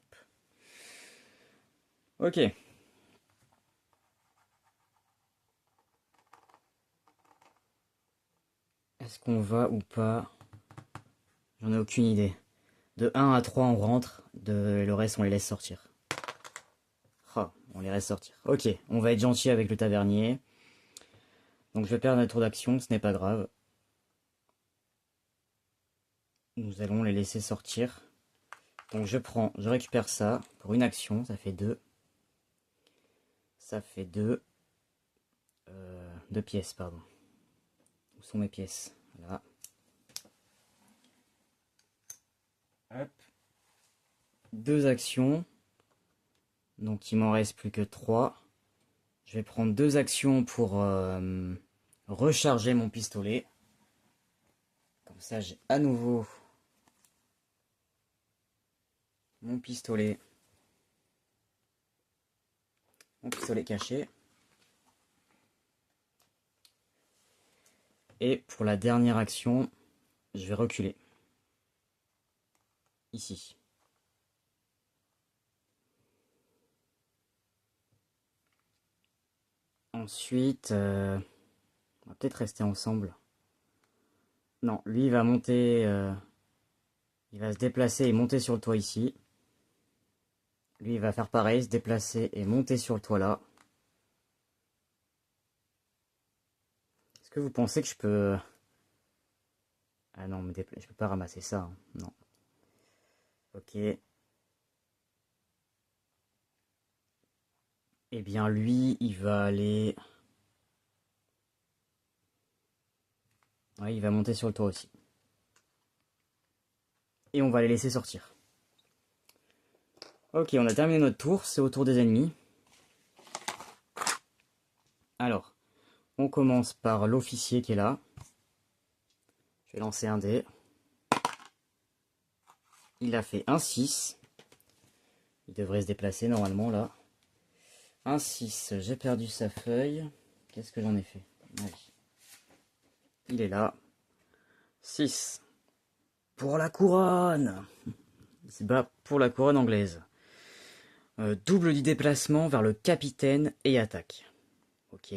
S1: Ok. Est-ce qu'on va ou pas? J'en ai aucune idée. De 1 à 3 on rentre, le reste on les laisse sortir. Oh, on les laisse sortir. Ok, on va être gentil avec le tavernier. Donc je vais perdre un tour d'action, ce n'est pas grave. Nous allons les laisser sortir. Donc je récupère ça pour une action, ça fait 2. Ça fait 2. 2 pièces, pardon. Où sont mes pièces? Là. Hop. 2 actions. Donc il m'en reste plus que 3. Je vais prendre 2 actions pour recharger mon pistolet. Comme ça, j'ai à nouveau mon pistolet. Mon pistolet caché. Et pour la dernière action, je vais reculer. Ici. Ensuite, on va peut-être rester ensemble. Non, lui il va monter, il va se déplacer et monter sur le toit ici. Lui il va faire pareil, se déplacer et monter sur le toit là. Est-ce que vous pensez que je peux... Ah non, je peux pas ramasser ça, hein. Non. Ok. Eh bien lui, il va aller... Ouais, il va monter sur le toit aussi. Et on va les laisser sortir. Ok, on a terminé notre tour, c'est au tour des ennemis. Alors, on commence par l'officier qui est là. Je vais lancer un dé. Il a fait un 6. Il devrait se déplacer normalement là. Un 6, j'ai perdu sa feuille. Qu'est-ce que j'en ai fait? Allez. Il est là. 6. Pour la couronne. Il se bat pour la couronne anglaise. Double du déplacement vers le capitaine et attaque. Ok.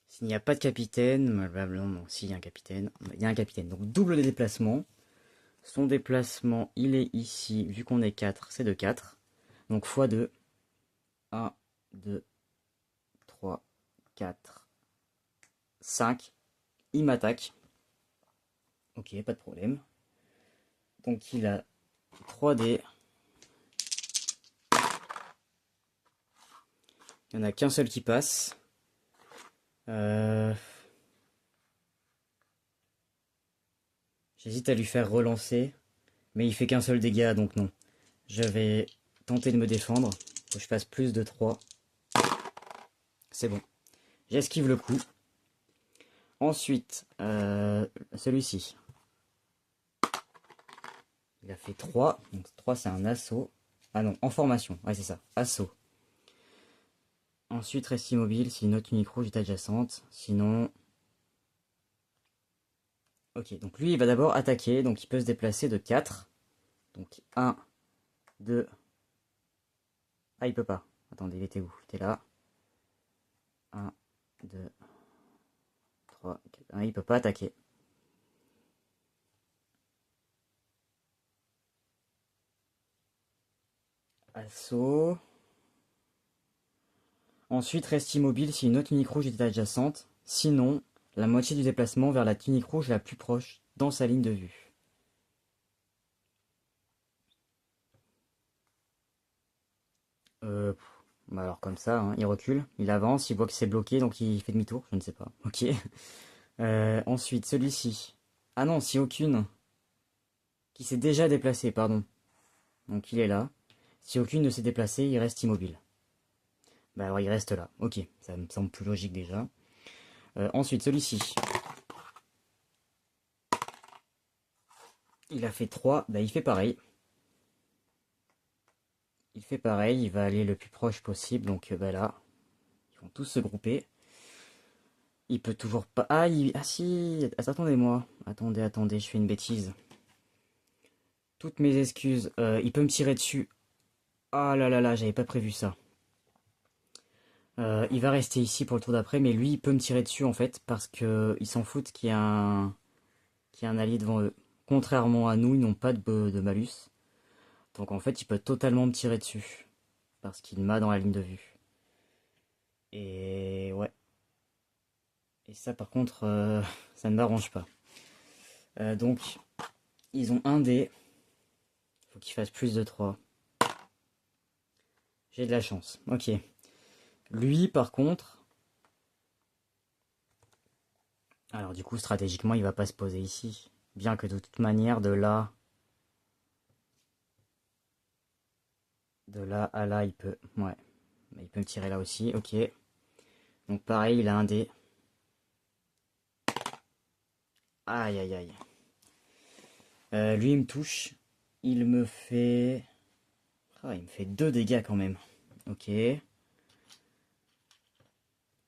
S1: S'il n'y a pas de capitaine... Non, s'il y a un capitaine. Il y a un capitaine. Donc double des déplacements. Son déplacement, il est ici. Vu qu'on est 4, c'est de 4. Donc x2. 1, 2, 3, 4, 5. Il m'attaque. Ok, pas de problème. Donc il a 3 dés. Il n'y en a qu'un seul qui passe. J'hésite à lui faire relancer. Mais il fait qu'un seul dégât, donc non. Je vais tenter de me défendre. Faut que je fasse plus de 3. C'est bon. J'esquive le coup. Ensuite, celui-ci. Il a fait 3. Donc 3 c'est un assaut. Ah non, en formation. Ouais, c'est ça. Assaut. Ensuite, reste immobile si une autre unique rouge est adjacente. Sinon... Ok, donc lui, il va d'abord attaquer. Donc il peut se déplacer de 4. Donc 1, 2... Ah, il peut pas. Attendez, il était où? Il était là. 1, 2, 3, 4... Ah, il peut pas attaquer. Assaut. Ensuite, reste immobile si une autre unique rouge est adjacente. Sinon, la moitié du déplacement vers la tunique rouge la plus proche dans sa ligne de vue. Bah alors comme ça, hein, il recule, il avance, il voit que c'est bloqué, donc il fait demi-tour, je ne sais pas. Ok. Ensuite, celui-ci. Ah non, si aucune... Qui s'est déjà déplacé, pardon. Donc il est là. Si aucune ne s'est déplacée, il reste immobile. Bah alors il reste là. Ok, ça me semble plus logique déjà. Ensuite, celui-ci. Il a fait 3, bah il fait pareil. Il fait pareil, il va aller le plus proche possible, donc bah là, ils vont tous se grouper. Il peut toujours pas... Ah, ah si, attendez-moi. Attendez, je fais une bêtise. Toutes mes excuses, il peut me tirer dessus. Ah là là là, j'avais pas prévu ça. Il va rester ici pour le tour d'après, mais lui, il peut me tirer dessus en fait, parce que ils s'en foutent qu'il y a un allié devant eux. Contrairement à nous, ils n'ont pas de malus. Donc en fait, il peut totalement me tirer dessus, parce qu'il m'a dans la ligne de vue. Et ouais. Et ça par contre, ça ne m'arrange pas. Donc, ils ont un dé. Faut qu'il fasse plus de 3. J'ai de la chance. Ok. Lui, par contre... Alors du coup, stratégiquement, il va pas se poser ici. Bien que de toute manière, de là... De là à là, il peut... Ouais. Mais il peut me tirer là aussi. Ok. Donc pareil, il a un dé. Aïe, aïe, aïe. Lui, il me touche. Il me fait... Ah, il me fait 2 dégâts quand même. Ok. Et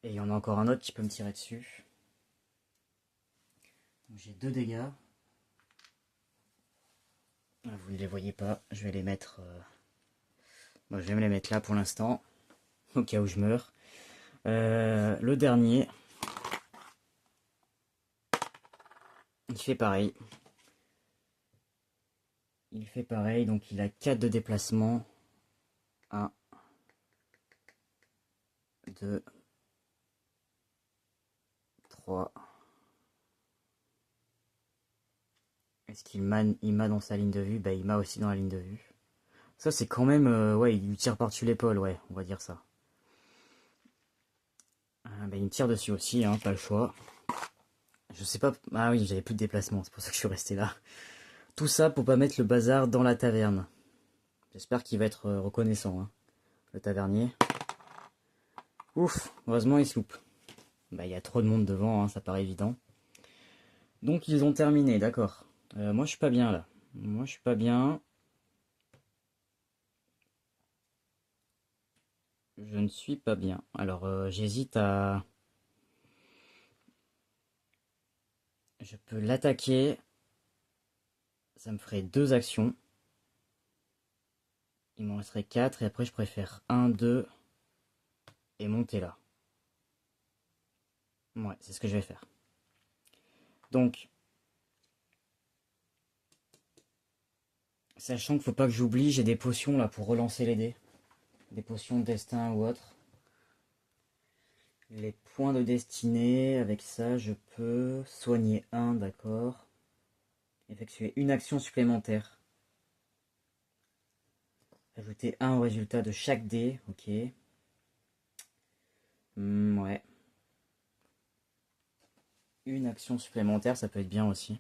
S1: il y en a encore un autre qui peut me tirer dessus. J'ai 2 dégâts. Ah, vous ne les voyez pas. Je vais les mettre... Bon, je vais me les mettre là pour l'instant. Au cas où je meurs. Le dernier. Il fait pareil. Il fait pareil. Donc il a 4 de déplacement. 1, 2, 3. Est-ce qu'il m'a dans sa ligne de vue? Bah il m'a aussi dans la ligne de vue. Ça c'est quand même... ouais, il lui tire par-dessus l'épaule, ouais, on va dire ça. Bah il me tire dessus aussi, hein, pas le choix. Je sais pas... Ah oui, j'avais plus de déplacement, c'est pour ça que je suis resté là. Tout ça pour pas mettre le bazar dans la taverne. J'espère qu'il va être reconnaissant, hein, le tavernier. Ouf, heureusement il se loupe. Bah il y a trop de monde devant, hein, ça paraît évident. Donc ils ont terminé, d'accord. Moi je suis pas bien là. Moi je suis pas bien. Je ne suis pas bien. Alors j'hésite à... Je peux l'attaquer. Ça me ferait 2 actions. Il m'en resterait 4 et après je préfère 1, 2 et monter là. Ouais, c'est ce que je vais faire. Donc, sachant qu'il faut pas que j'oublie, j'ai des potions là pour relancer les dés. Des potions de destin ou autre. Les points de destinée, avec ça je peux soigner 1, d'accord. Effectuer une action supplémentaire. Ajouter 1 au résultat de chaque dé, ok. Ouais. Une action supplémentaire, ça peut être bien aussi.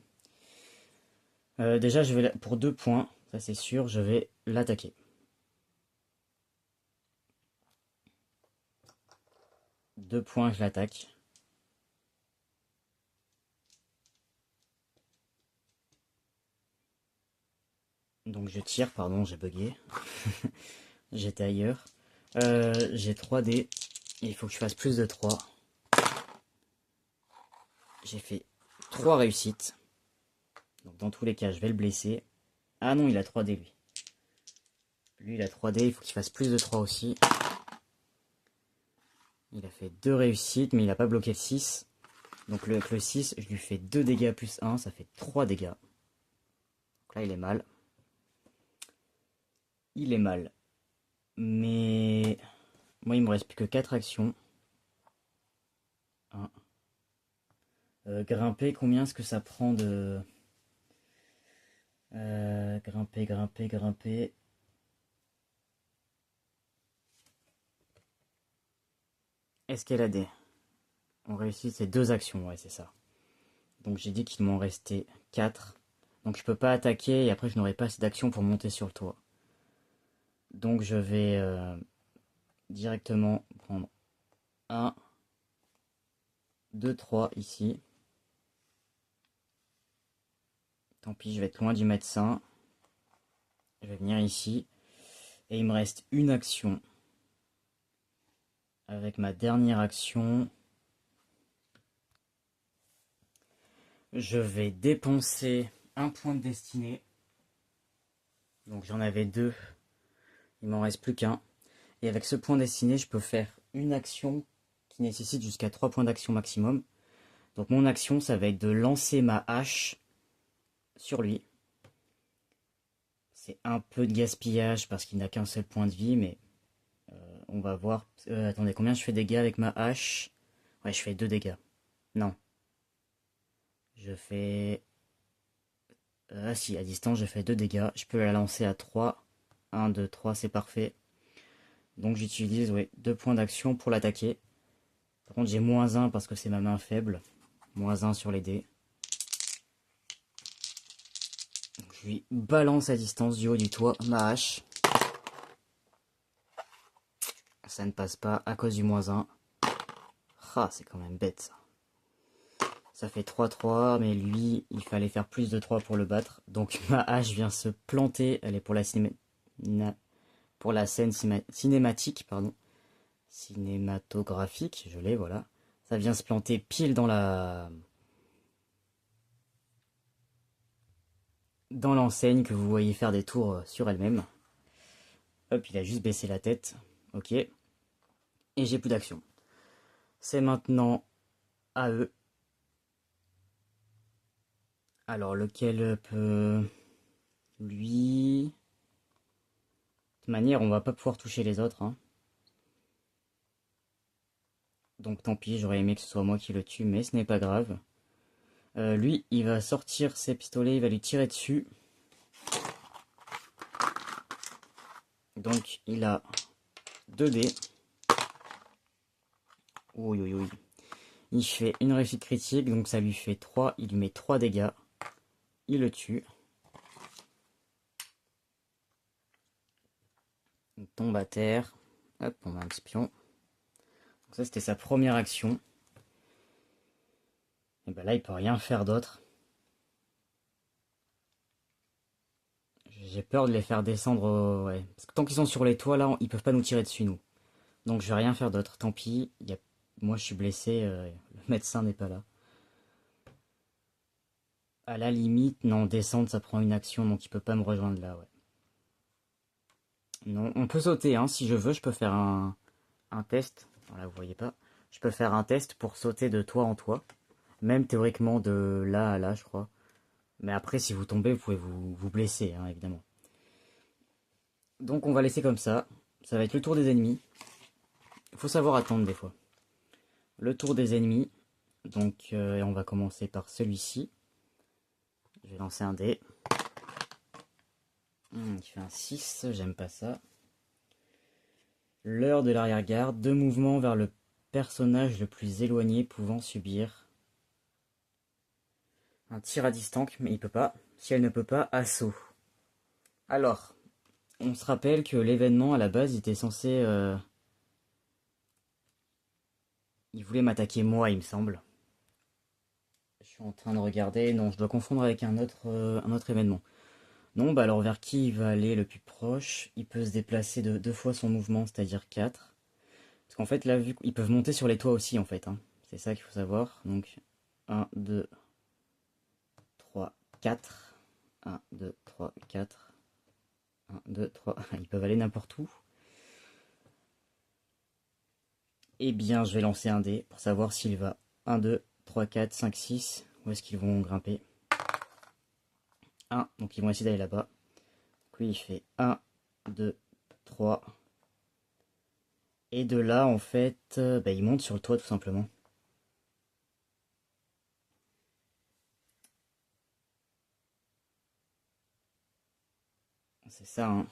S1: Déjà, je vais pour 2 points, ça c'est sûr, je vais l'attaquer. Deux points, je l'attaque. Donc je tire, pardon, j'ai bugué. J'étais ailleurs. J'ai 3 dés. Il faut que je fasse plus de 3. J'ai fait 3 réussites. Donc dans tous les cas, je vais le blesser. Ah non, il a 3 dés lui. Lui, il a 3 dés, il faut qu'il fasse plus de 3 aussi. Il a fait 2 réussites, mais il n'a pas bloqué le 6. Donc avec le 6, je lui fais 2 dégâts plus 1, ça fait 3 dégâts. Donc là, il est mal. Il est mal. Mais moi, il me reste plus que 4 actions. Grimper, combien est-ce que ça prend de... Grimper. Escalader. On réussit ces 2 actions, ouais, c'est ça. Donc j'ai dit qu'il m'en restait 4. Donc je peux pas attaquer et après je n'aurai pas assez d'actions pour monter sur le toit. Donc je vais directement prendre 1, 2, 3 ici. Tant pis, je vais être loin du médecin. Je vais venir ici. Et il me reste une action. Avec ma dernière action, je vais dépenser un point de destinée. Donc j'en avais 2. Il m'en reste plus qu'un. Et avec ce point de destinée, je peux faire une action qui nécessite jusqu'à 3 points d'action maximum. Donc mon action, ça va être de lancer ma hache sur lui. C'est un peu de gaspillage parce qu'il n'a qu'un seul point de vie, mais on va voir. Attendez, combien je fais de dégâts avec ma hache? Ouais, je fais 2 dégâts. Non. Je fais... Ah si, à distance, je fais 2 dégâts. Je peux la lancer à 3. 1, 2, 3, c'est parfait. Donc j'utilise, ouais, 2 points d'action pour l'attaquer. Par contre, j'ai -1 parce que c'est ma main faible. -1 sur les dés. Donc, je lui balance à distance du haut du toit ma hache. Ça ne passe pas à cause du -1. Ah, c'est quand même bête ça. Ça fait 3-3, mais lui, il fallait faire plus de 3 pour le battre. Donc ma hache vient se planter. Elle est pour la, pour la scène cinématique, pardon. Cinématographique, je l'ai, voilà. Ça vient se planter pile dans l'enseigne que vous voyez faire des tours sur elle-même. Hop, il a juste baissé la tête. Ok. Et j'ai plus d'action. C'est maintenant à eux. Alors, lequel peut... Lui... De toute manière, on va pas pouvoir toucher les autres. Hein. Donc tant pis, j'aurais aimé que ce soit moi qui le tue, mais ce n'est pas grave. Lui, il va sortir ses pistolets, il va lui tirer dessus. Donc il a 2 dés. Oui, oui, oui. Il fait une réussite critique, donc ça lui fait 3. Il lui met 3 dégâts. Il le tue. Il tombe à terre. Hop, on a un petit pion. Donc ça, c'était sa première action. Et ben là, il peut rien faire d'autre. J'ai peur de les faire descendre. Ouais. Parce que tant qu'ils sont sur les toits, là, ils peuvent pas nous tirer dessus, nous. Donc je vais rien faire d'autre. Tant pis. Moi, je suis blessé. Le médecin n'est pas là. À la limite, non, descendre, ça prend une action, donc il peut pas me rejoindre là, ouais. Non, on peut sauter, hein, si je veux, je peux faire un test. Voilà, vous voyez pas. Je peux faire un test pour sauter de toit en toit. Même théoriquement de là à là, je crois. Mais après, si vous tombez, vous pouvez vous blesser, hein, évidemment. Donc on va laisser comme ça. Ça va être le tour des ennemis. Il faut savoir attendre des fois. Le tour des ennemis. Donc on va commencer par celui-ci. Je vais lancer un dé. Il fait un 6, j'aime pas ça. L'heure de l'arrière-garde, 2 mouvements vers le personnage le plus éloigné pouvant subir un tir à distance, mais il peut pas. Si elle ne peut pas, assaut. Alors, on se rappelle que l'événement à la base il était censé... Il voulait m'attaquer moi, il me semble. Je suis en train de regarder. Non, je dois confondre avec un autre événement. Non, bah alors vers qui il va aller le plus proche? Il peut se déplacer de 2 fois son mouvement, c'est-à-dire 4. Parce qu'en fait, là, vu qu'ils peuvent monter sur les toits aussi, en fait. Hein. C'est ça qu'il faut savoir. Donc, 1, 2, 3, 4. 1, 2, 3, 4. 1, 2, 3. Ils peuvent aller n'importe où. Eh bien, je vais lancer un dé pour savoir s'il va 1, 2, 3, 4, 5, 6. Où est-ce qu'ils vont grimper? 1. Donc, ils vont essayer d'aller là-bas. Donc, lui, il fait 1, 2, 3. Et de là, en fait, bah, il monte sur le toit tout simplement. C'est ça, hein.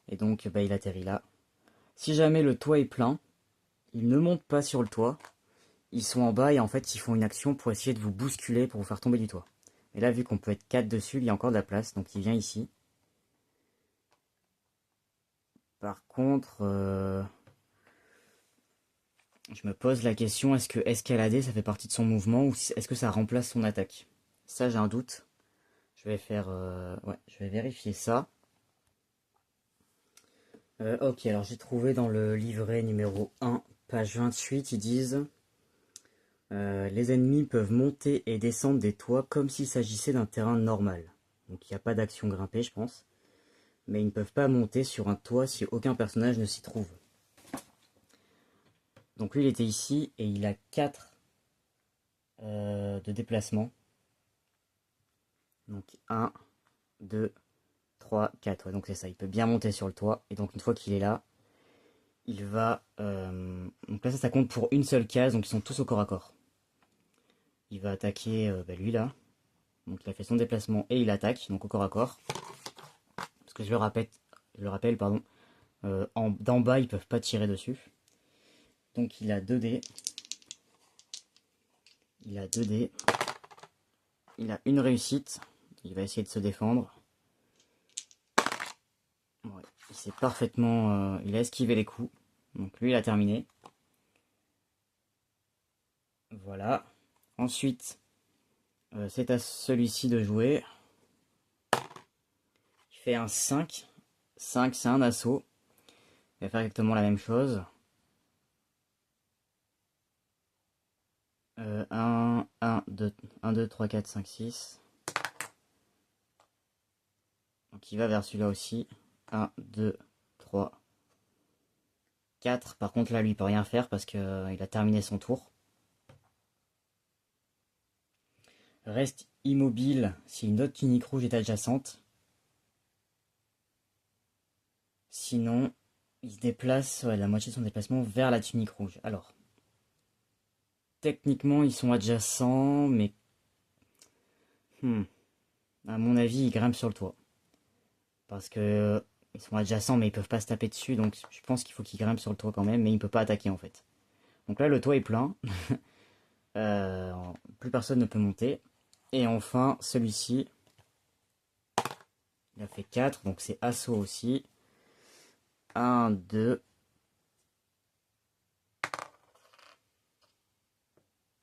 S1: Et donc, bah, il atterrit là. Si jamais le toit est plein, ils ne montent pas sur le toit. Ils sont en bas et en fait, ils font une action pour essayer de vous bousculer, pour vous faire tomber du toit. Et là, vu qu'on peut être 4 dessus, il y a encore de la place, donc il vient ici. Par contre, je me pose la question, est-ce que escalader, ça fait partie de son mouvement ou est-ce que ça remplace son attaque? Ça, j'ai un doute. Je vais faire... ouais, je vais vérifier ça. Ok, alors j'ai trouvé dans le livret numéro 1, page 28, ils disent... les ennemis peuvent monter et descendre des toits comme s'il s'agissait d'un terrain normal. Donc il n'y a pas d'action grimpée, je pense. Mais ils ne peuvent pas monter sur un toit si aucun personnage ne s'y trouve. Donc lui, il était ici et il a 4 de déplacement. Donc 1, 2, 3, 4. Ouais, donc c'est ça, il peut bien monter sur le toit. Et donc une fois qu'il est là, il va... donc là, ça compte pour une seule case, donc ils sont tous au corps à corps. Il va attaquer bah, lui là. Donc il a fait son déplacement et il attaque, donc au corps à corps. Parce que je le rappelle, pardon, d'en bas ils peuvent pas tirer dessus. Donc il a 2 dés. Il a 2 dés. Il a une réussite. Il va essayer de se défendre. Ouais, il s'est parfaitement... il a esquivé les coups. Donc lui il a terminé. Voilà. Ensuite, c'est à celui-ci de jouer. Il fait un 5. 5, c'est un assaut. Il va faire exactement la même chose. 1, 2, 3, 4, 5, 6. Donc il va vers celui-là aussi. 1, 2, 3, 4. Par contre là lui il peut rien faire parce qu'il a terminé son tour. Reste immobile si une autre tunique rouge est adjacente. Sinon, il se déplace, la moitié de son déplacement vers la tunique rouge. Alors, techniquement ils sont adjacents, mais à mon avis ils grimpent sur le toit. Parce que ils sont adjacents mais ils peuvent pas se taper dessus, donc je pense qu'il faut qu'ils grimpent sur le toit quand même, mais il peut pas attaquer en fait. Donc là le toit est plein, plus personne ne peut monter. Et enfin celui-ci, il a fait 4, donc c'est assaut aussi. 1, 2.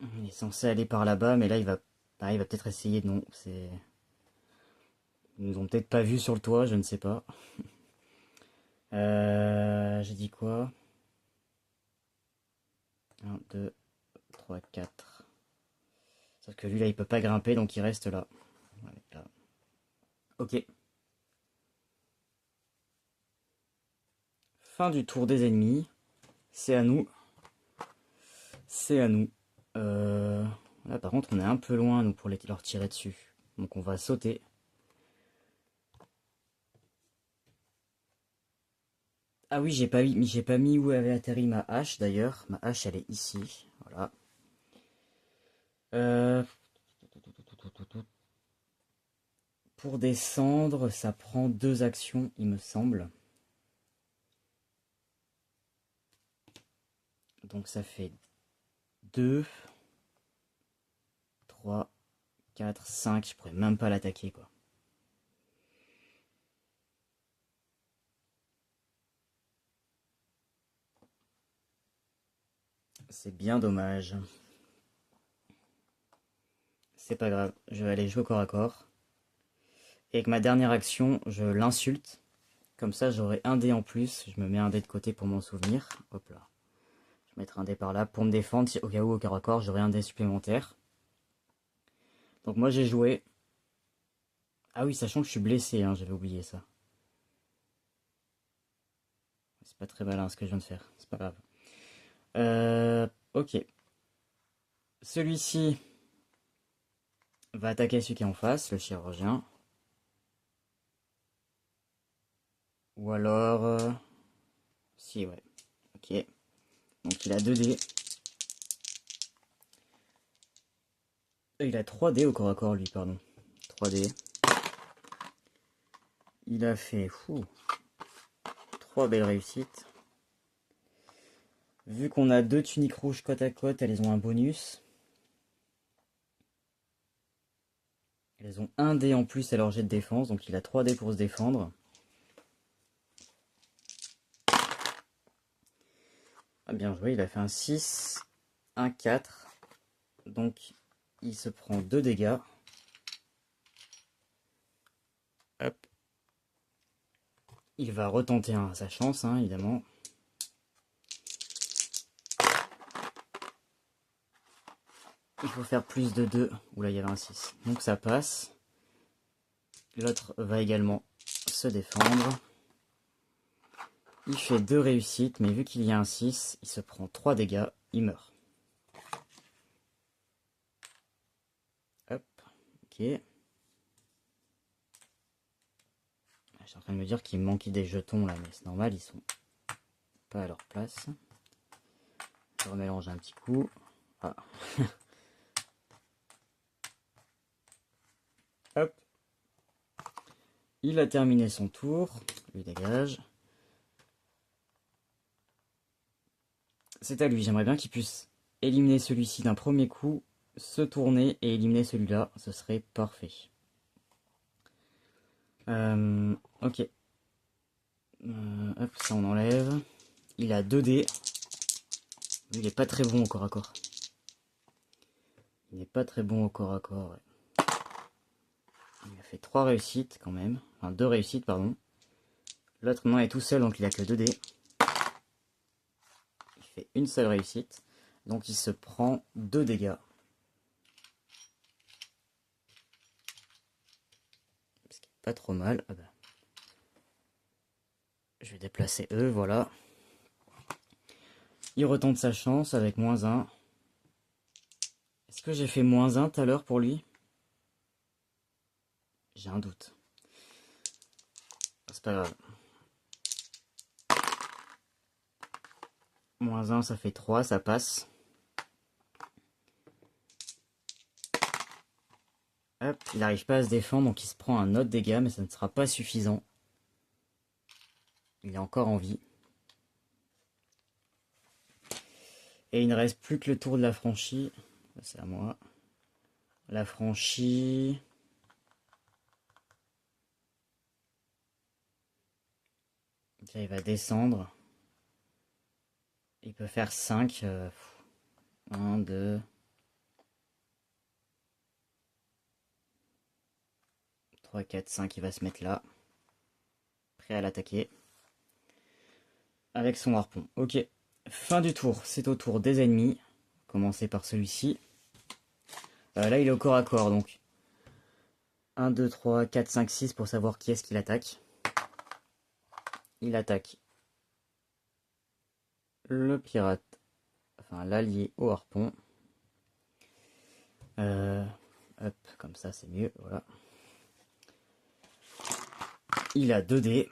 S1: Il est censé aller par là-bas, mais là il va peut-être essayer, non, c'est... Ils nous ont peut-être pas vu sur le toit, je ne sais pas. J'ai dit quoi? 1, 2, 3, 4. Sauf que lui là il peut pas grimper donc il reste là. Là. Ok. Fin du tour des ennemis. C'est à nous. C'est à nous. Là par contre on est un peu loin nous pour leur tirer dessus. Donc on va sauter. Ah oui j'ai pas mis où avait atterri ma hache d'ailleurs. Ma hache elle est ici. Voilà. Pour descendre, ça prend 2 actions, il me semble. Donc ça fait 2, 3, 4, 5. Je pourrais même pas l'attaquer, quoi. C'est bien dommage. C'est pas grave, je vais aller jouer au corps à corps. Et avec ma dernière action, je l'insulte. Comme ça, j'aurai un dé en plus. Je me mets un dé de côté pour m'en souvenir. Hop là. Je vais mettre un dé par là pour me défendre. Si au cas où, au corps à corps, j'aurai un dé supplémentaire. Donc moi, j'ai joué. Ah oui, sachant que je suis blessé, hein, j'avais oublié ça. C'est pas très malin ce que je viens de faire. C'est pas grave. Ok. Celui-ci va attaquer celui qui est en face, le chirurgien. Ou alors... Si, ouais. Ok. Donc il a 2 dés. Il a 3 dés au corps à corps, lui, pardon. 3 dés. Il a fait 3 belles réussites. Vu qu'on a 2 tuniques rouges côte à côte, elles ont un bonus. Elles ont 1 dé en plus à leur jet de défense, donc il a 3 dés pour se défendre. Ah, bien joué, il a fait un 6, un 4. Donc il se prend 2 dégâts. Hop. Il va retenter sa chance, hein, évidemment. Il faut faire plus de 2. Oula, il y avait un 6. Donc ça passe. L'autre va également se défendre. Il fait 2 réussites, mais vu qu'il y a un 6, il se prend 3 dégâts, il meurt. Hop, ok. Je suis en train de me dire qu'il me manquait des jetons là, mais c'est normal, ils sont pas à leur place. Je remélange un petit coup. Ah. Hop. Il a terminé son tour. Lui dégage. C'est à lui, j'aimerais bien qu'il puisse éliminer celui-ci d'un premier coup, se tourner et éliminer celui-là, ce serait parfait. Ok. Hop, ça on enlève. Il a 2 dés. Il est pas très bon au corps à corps. Il n'est pas très bon au corps à corps. Ouais. Il a fait 3 réussites quand même. Enfin 2 réussites, pardon. L'autre non est tout seul, donc il a que 2 dés. Il fait une seule réussite. Donc il se prend 2 dégâts. Ce qui est pas trop mal. Ah bah. Je vais déplacer eux, voilà. Il retente sa chance avec -1. Est-ce que j'ai fait -1 tout à l'heure pour lui? J'ai un doute. C'est pas grave. -1, ça fait 3, ça passe. Hop, il n'arrive pas à se défendre, donc il se prend un autre dégât, mais ça ne sera pas suffisant. Il est encore en vie. Et il ne reste plus que le tour de la franchie. C'est à moi. La franchie. Là, il va descendre. Il peut faire 5. 1, 2. 3, 4, 5. Il va se mettre là. Prêt à l'attaquer. Avec son harpon. Ok. Fin du tour. C'est au tour des ennemis. Commencer par celui-ci. Là, il est au corps à corps, donc 1, 2, 3, 4, 5, 6 pour savoir qui est-ce qu'il attaque. Il attaque le pirate, enfin l'allié au harpon. Hop, comme ça c'est mieux, voilà. Il a 2 dés.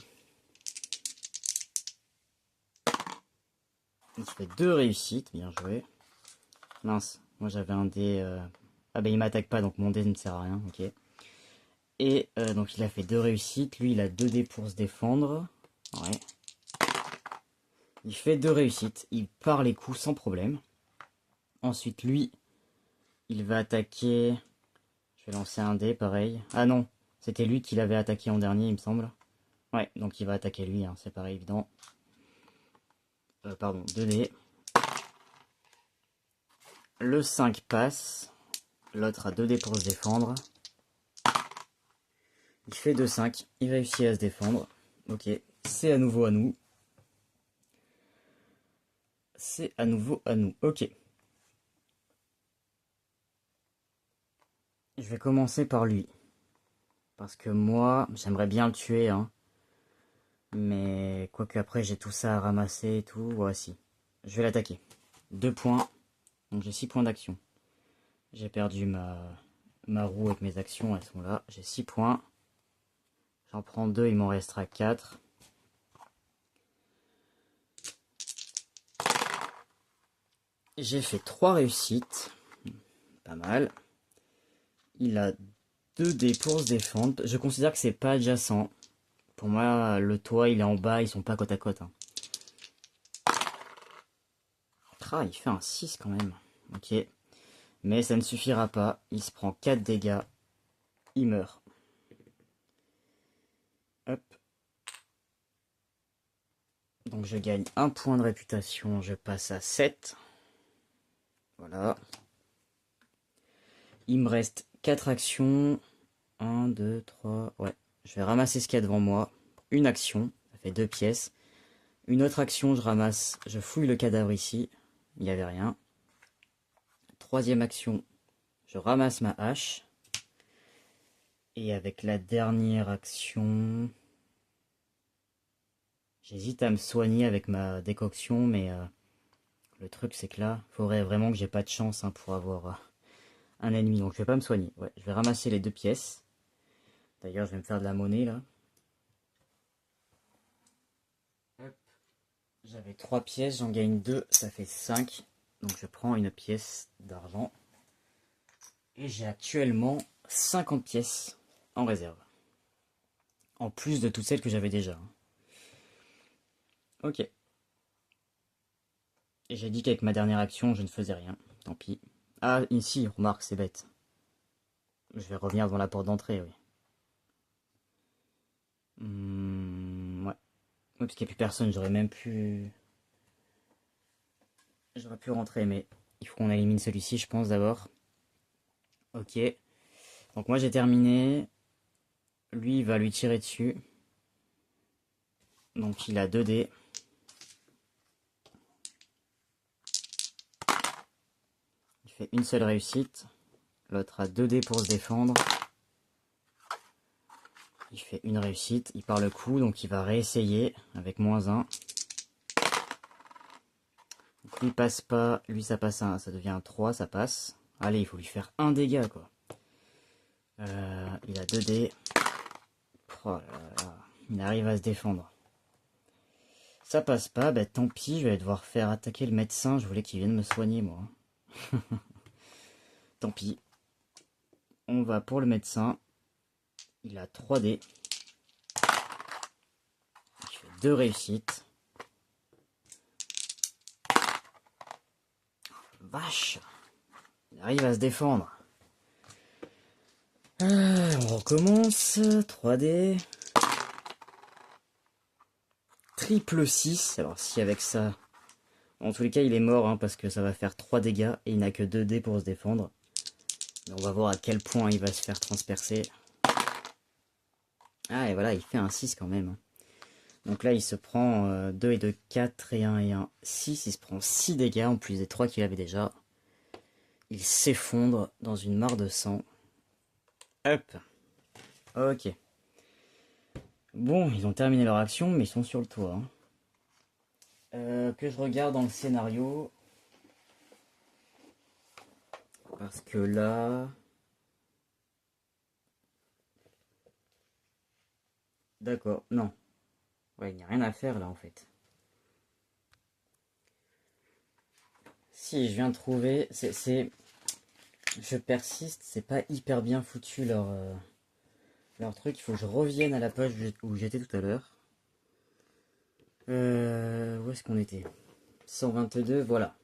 S1: Il fait 2 réussites, bien joué. Mince, moi j'avais un dé... Ah ben il m'attaque pas, donc mon dé ne sert à rien, ok. Et donc il a fait 2 réussites, lui il a 2 dés pour se défendre. Ouais. Il fait 2 réussites, il part les coups sans problème. Ensuite lui, il va attaquer... Je vais lancer un dé, pareil. Ah non, c'était lui qui l'avait attaqué en dernier, il me semble. Ouais, donc il va attaquer lui, hein, c'est pareil, évident. Pardon, 2 dés. Le 5 passe. L'autre a 2 dés pour se défendre. Il fait 2-5. Il réussit à se défendre. Ok, c'est à nouveau à nous. C'est à nouveau à nous. Ok. Je vais commencer par lui. Parce que moi, j'aimerais bien le tuer, hein. Mais quoique après j'ai tout ça à ramasser et tout, voici. Je vais l'attaquer. 2 points. Donc j'ai 6 points d'action. J'ai perdu ma roue avec mes actions, elles sont là. J'ai 6 points. J'en prends 2, il m'en restera 4. J'ai fait 3 réussites. Pas mal. Il a 2 dés pour se défendre. Je considère que c'est pas adjacent. Pour moi, le toit, il est en bas, ils sont pas côte à côte. Hein. Ah, il fait un 6 quand même. Ok. Mais ça ne suffira pas. Il se prend 4 dégâts. Il meurt. Hop. Donc je gagne 1 point de réputation. Je passe à 7. Voilà. Il me reste 4 actions. 1, 2, 3. Ouais. Je vais ramasser ce qu'il y a devant moi. Une action. Ça fait 2 pièces. Une autre action, je fouille le cadavre ici. Il n'y avait rien. Troisième action, je ramasse ma hache. Et avec la dernière action, j'hésite à me soigner avec ma décoction, mais le truc c'est que là, il faudrait vraiment que j'ai pas de chance, hein, pour avoir un ennemi. Donc je vais pas me soigner. Ouais, je vais ramasser les 2 pièces. D'ailleurs, je vais me faire de la monnaie là. Hop. J'avais 3 pièces, j'en gagne 2, ça fait 5. Donc je prends une pièce d'argent. Et j'ai actuellement 50 pièces en réserve. En plus de toutes celles que j'avais déjà. Ok. Et j'ai dit qu'avec ma dernière action, je ne faisais rien. Tant pis. Ah, ici, remarque, c'est bête. Je vais revenir devant la porte d'entrée, oui. Ouais. Oui, parce qu'il n'y a plus personne, j'aurais même pu... J'aurais pu rentrer, mais il faut qu'on élimine celui-ci, je pense, d'abord. Ok. Donc moi j'ai terminé. Lui il va lui tirer dessus. Donc il a 2 dés. Il fait une seule réussite. L'autre a 2 dés pour se défendre. Il fait une réussite. Il part le coup. Donc il va réessayer avec -1. Donc lui passe pas. Lui ça passe ça devient un 3. Ça passe. Allez, il faut lui faire un dégât quoi. Il a 2 dés. Oh là là. Il arrive à se défendre. Ça passe pas, bah tant pis, je vais devoir faire attaquer le médecin, je voulais qu'il vienne me soigner moi. Tant pis. On va pour le médecin. Il a 3 dés. Il fait 2 réussites. Vache. Il arrive à se défendre. On recommence. 3 dés. Triple 6. Alors si avec ça... En tous les cas il est mort hein, parce que ça va faire 3 dégâts et il n'a que 2 dés pour se défendre. Mais on va voir à quel point il va se faire transpercer. Ah et voilà, il fait un 6 quand même. Donc là il se prend 2 et 2, 4 et 1 et 1, 6. Il se prend 6 dégâts en plus des 3 qu'il avait déjà. Il s'effondre dans une mare de sang. Hop. Ok. Bon, ils ont terminé leur action, mais ils sont sur le toit. Hein. Que je regarde dans le scénario. Parce que là... D'accord, non. Ouais, il n'y a rien à faire là en fait. Si, je viens de trouver... Je persiste, c'est pas hyper bien foutu leur truc. Il faut que je revienne à la page où j'étais tout à l'heure. Où est-ce qu'on était? 122, voilà.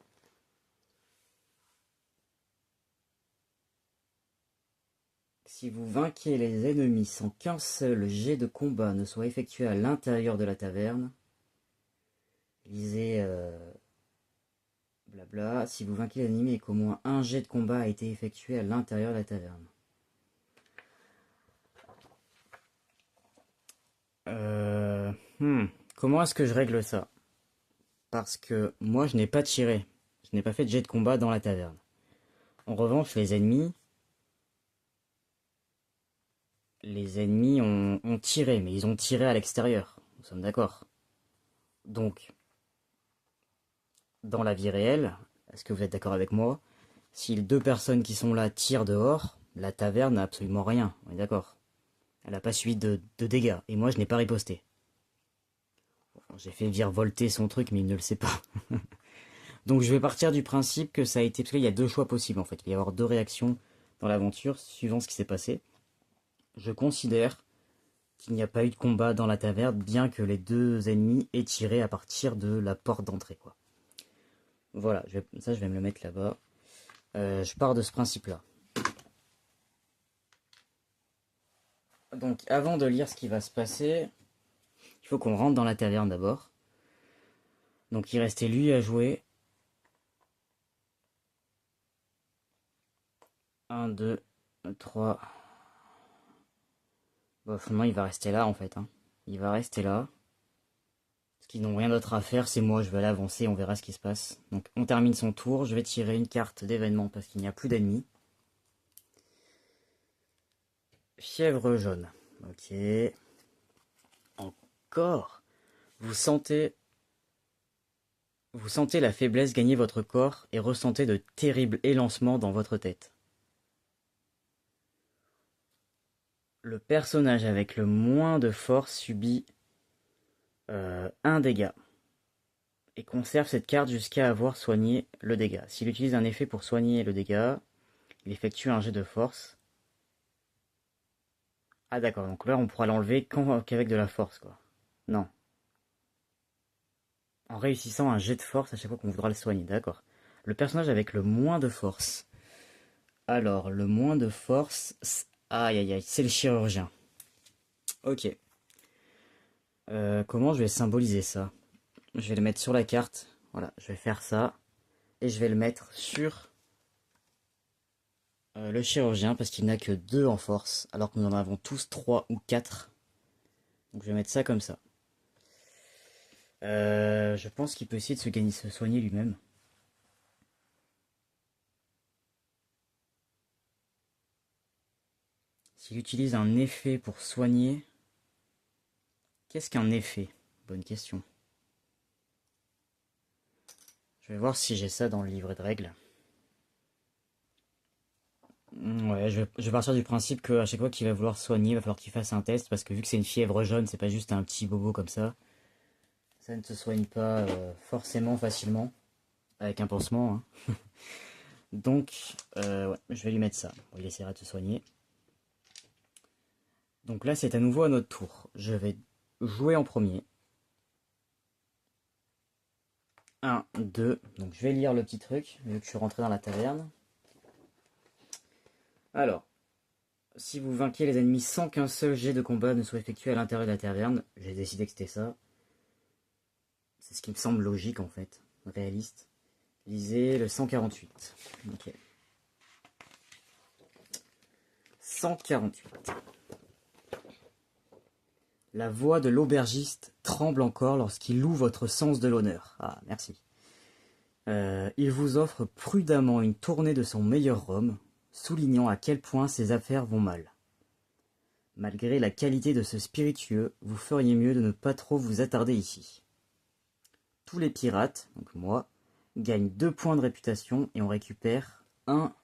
S1: Si vous vainquez les ennemis sans qu'un seul jet de combat ne soit effectué à l'intérieur de la taverne, lisez blabla. Si vous vainquez l'ennemi et qu'au moins un jet de combat a été effectué à l'intérieur de la taverne. Comment est-ce que je règle ça? Parce que moi je n'ai pas tiré. Je n'ai pas fait de jet de combat dans la taverne. En revanche, les ennemis ont tiré, mais ils ont tiré à l'extérieur. Nous sommes d'accord. Donc, dans la vie réelle, est-ce que vous êtes d'accord avec moi? Si les 2 personnes qui sont là tirent dehors, la taverne n'a absolument rien. On est d'accord. Elle n'a pas subi de dégâts. Et moi, je n'ai pas riposté. J'ai fait virevolter son truc, mais il ne le sait pas. Donc je vais partir du principe que ça a été... Parce qu'il y a 2 choix possibles en fait. Il va y avoir 2 réactions dans l'aventure, suivant ce qui s'est passé. Je considère qu'il n'y a pas eu de combat dans la taverne, bien que les 2 ennemis aient tiré à partir de la porte d'entrée, quoi. Voilà, ça je vais me le mettre là-bas. Je pars de ce principe-là. Donc avant de lire ce qui va se passer, il faut qu'on rentre dans la taverne d'abord. Donc il restait lui à jouer. 1, 2, 3. Bon, finalement il va rester là en fait. Hein. Il va rester là. Parce qu'ils n'ont rien d'autre à faire, c'est moi, je vais aller avancer, on verra ce qui se passe. Donc on termine son tour, je vais tirer une carte d'événement parce qu'il n'y a plus d'ennemis. Fièvre jaune. Ok. Encore. Vous sentez la faiblesse gagner votre corps et ressentez de terribles élancements dans votre tête. Le personnage avec le moins de force subit un dégât et conserve cette carte jusqu'à avoir soigné le dégât. S'il utilise un effet pour soigner le dégât, il effectue un jet de force. Ah d'accord, donc là on pourra l'enlever qu'avec de la force quoi. Non. En réussissant un jet de force à chaque fois qu'on voudra le soigner, d'accord. Le personnage avec le moins de force. Alors, le moins de force... Aïe aïe aïe, c'est le chirurgien. Ok. Comment je vais symboliser ça? Je vais le mettre sur la carte. Voilà, je vais faire ça. Et je vais le mettre sur Le chirurgien, parce qu'il n'a que 2 en force, alors que nous en avons tous 3 ou 4. Donc je vais mettre ça comme ça. Je pense qu'il peut essayer de se soigner lui-même. S'il utilise un effet pour soigner, qu'est-ce qu'un effet? Bonne question. Je vais voir si j'ai ça dans le livret de règles. Ouais, je vais partir du principe qu'à chaque fois qu'il va vouloir soigner, il va falloir qu'il fasse un test, parce que vu que c'est une fièvre jaune, c'est pas juste un petit bobo comme ça. Ça ne se soigne pas forcément facilement, avec un pansement, hein. Donc, ouais, je vais lui mettre ça. Bon, il essaiera de se soigner. Donc là, c'est à nouveau à notre tour. Je vais jouer en premier. 1, 2. Donc je vais lire le petit truc, vu que je suis rentré dans la taverne. Alors, si vous vainquez les ennemis sans qu'un seul jet de combat ne soit effectué à l'intérieur de la taverne, j'ai décidé que c'était ça. C'est ce qui me semble logique en fait, réaliste. Lisez le 148. Ok. 148. La voix de l'aubergiste tremble encore lorsqu'il loue votre sens de l'honneur. Ah, merci. Il vous offre prudemment une tournée de son meilleur rhum, soulignant à quel point ses affaires vont mal. Malgré la qualité de ce spiritueux, vous feriez mieux de ne pas trop vous attarder ici. Tous les pirates, donc moi, gagnent 2 points de réputation et on récupère un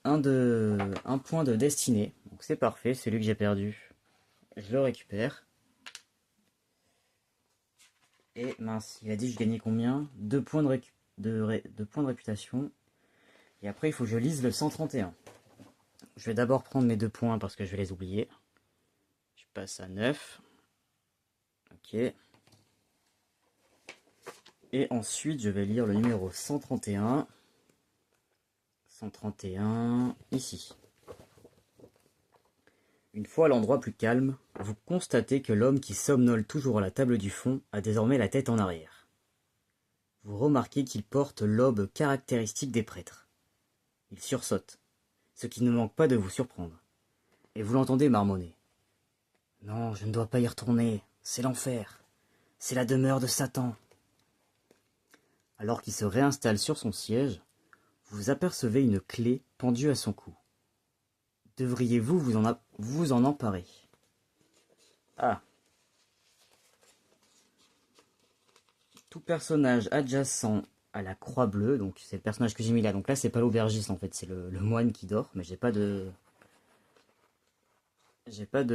S1: point de destinée. Donc c'est parfait, celui que j'ai perdu, je le récupère. Et mince, il a dit que je gagnais combien? 2 points de points de réputation. Et après, il faut que je lise le 131. Je vais d'abord prendre mes 2 points parce que je vais les oublier. Je passe à 9. Ok. Et ensuite, je vais lire le numéro 131. 131, ici. Une fois l'endroit plus calme, vous constatez que l'homme qui somnole toujours à la table du fond a désormais la tête en arrière. Vous remarquez qu'il porte l'aube caractéristique des prêtres. Il sursaute, ce qui ne manque pas de vous surprendre. Et vous l'entendez marmonner. Non, je ne dois pas y retourner, c'est l'enfer. C'est la demeure de Satan. Alors qu'il se réinstalle sur son siège, vous apercevez une clé pendue à son cou. Devriez-vous vous en emparer? Ah. Tout personnage adjacent à la croix bleue, donc c'est le personnage que j'ai mis là. Donc là, c'est pas l'aubergiste en fait, c'est le moine qui dort, mais j'ai pas de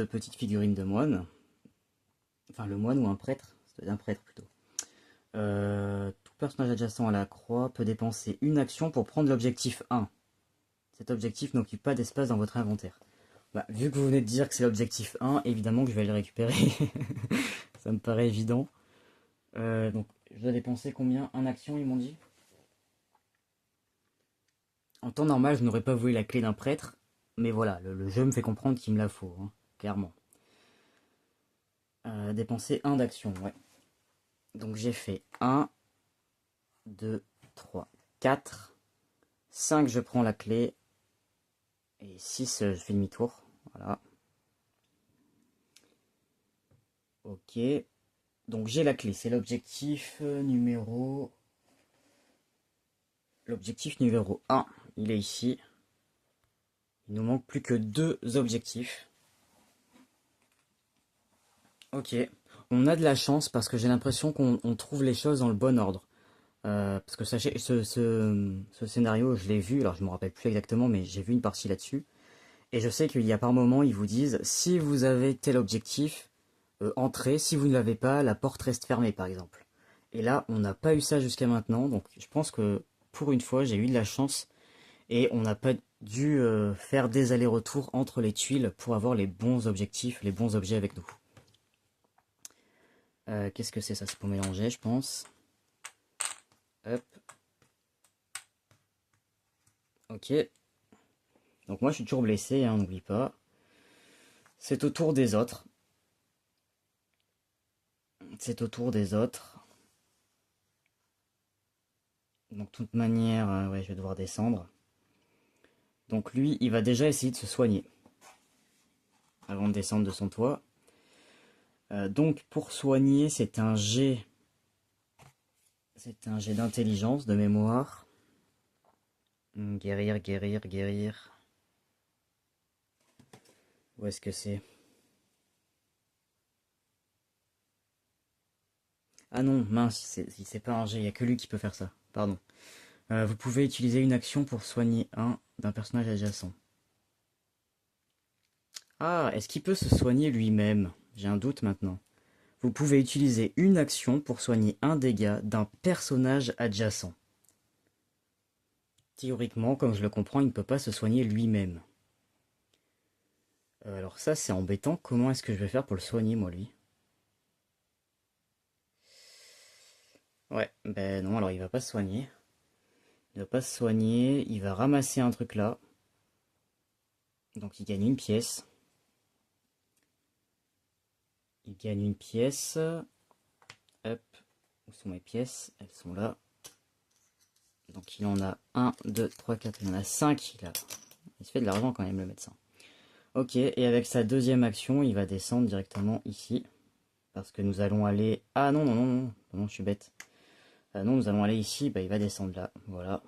S1: petite figurine de moine. Enfin, le moine ou un prêtre, c'est un prêtre plutôt. Tout personnage adjacent à la croix peut dépenser une action pour prendre l'objectif 1. Cet objectif n'occupe pas d'espace dans votre inventaire. Bah, vu que vous venez de dire que c'est l'objectif 1, évidemment que je vais le récupérer. Ça me paraît évident. Donc, je dois dépenser combien? Un action, ils m'ont dit? En temps normal, je n'aurais pas voulu la clé d'un prêtre, mais voilà, le jeu me fait comprendre qu'il me la faut, hein, clairement. Dépenser 1 d'action, ouais. Donc j'ai fait 1, 2, 3, 4, 5, je prends la clé, et 6, je fais demi-tour, voilà. Ok, donc j'ai la clé, c'est l'objectif numéro... L'objectif numéro 1, il est ici. Il nous manque plus que 2 objectifs. Ok, on a de la chance parce que j'ai l'impression qu'on trouve les choses dans le bon ordre. Parce que sachez, ce scénario, je l'ai vu, alors je me rappelle plus exactement, mais j'ai vu une partie là-dessus. Et je sais qu'il y a par moments, ils vous disent, si vous avez tel objectif, entrez, si vous ne l'avez pas, la porte reste fermée, par exemple. Et là, on n'a pas eu ça jusqu'à maintenant, donc je pense que pour une fois, j'ai eu de la chance, et on n'a pas dû faire des allers-retours entre les tuiles pour avoir les bons objectifs, les bons objets avec nous. Qu'est-ce que c'est ça? C'est pour mélanger, je pense. Hop. Ok. Donc moi, je suis toujours blessé, hein, n'oublie pas. C'est au tour des autres. C'est au tour des autres. Donc, de toute manière, ouais, je vais devoir descendre. Donc lui, il va déjà essayer de se soigner avant de descendre de son toit. Donc pour soigner, c'est un jet. C'est un jet d'intelligence, de mémoire. Guérir, guérir, guérir. Où est-ce que c'est? Ah non, mince, c'est pas un jet, il n'y a que lui qui peut faire ça. Pardon. Vous pouvez utiliser une action pour soigner un d'un personnage adjacent. Ah, est-ce qu'il peut se soigner lui-même? J'ai un doute maintenant. Vous pouvez utiliser une action pour soigner un dégât d'un personnage adjacent. Théoriquement, comme je le comprends, il ne peut pas se soigner lui-même. Alors ça, c'est embêtant. Comment est-ce que je vais faire pour le soigner, moi, lui? Ouais, ben non, alors il va pas se soigner. Il va pas se soigner, il va ramasser un truc là. Donc il gagne une pièce. Il gagne une pièce. Hop, où sont mes pièces? Elles sont là. Donc il en a 1, 2, 3, 4, il en a 5. Il se fait de l'argent quand même, le médecin. Ok, et avec sa deuxième action, il va descendre directement ici. Parce que nous allons aller... Ah non, non, non, non, non, je suis bête. Non, nous allons aller ici, bah, il va descendre là, voilà.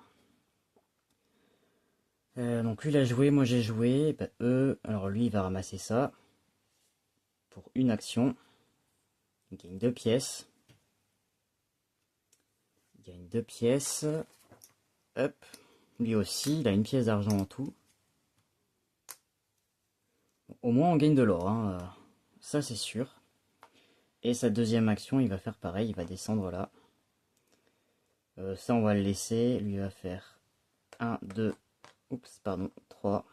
S1: Donc lui il a joué, moi j'ai joué, bah, alors lui il va ramasser ça. Pour une action. Il gagne 2 pièces. Il gagne 2 pièces. Hop. Lui aussi, il a une pièce d'argent en tout. Au moins on gagne de l'or, hein. Ça c'est sûr. Et sa deuxième action, il va faire pareil, il va descendre là. Ça on va le laisser, lui va faire 1, 2, oups, pardon, 3.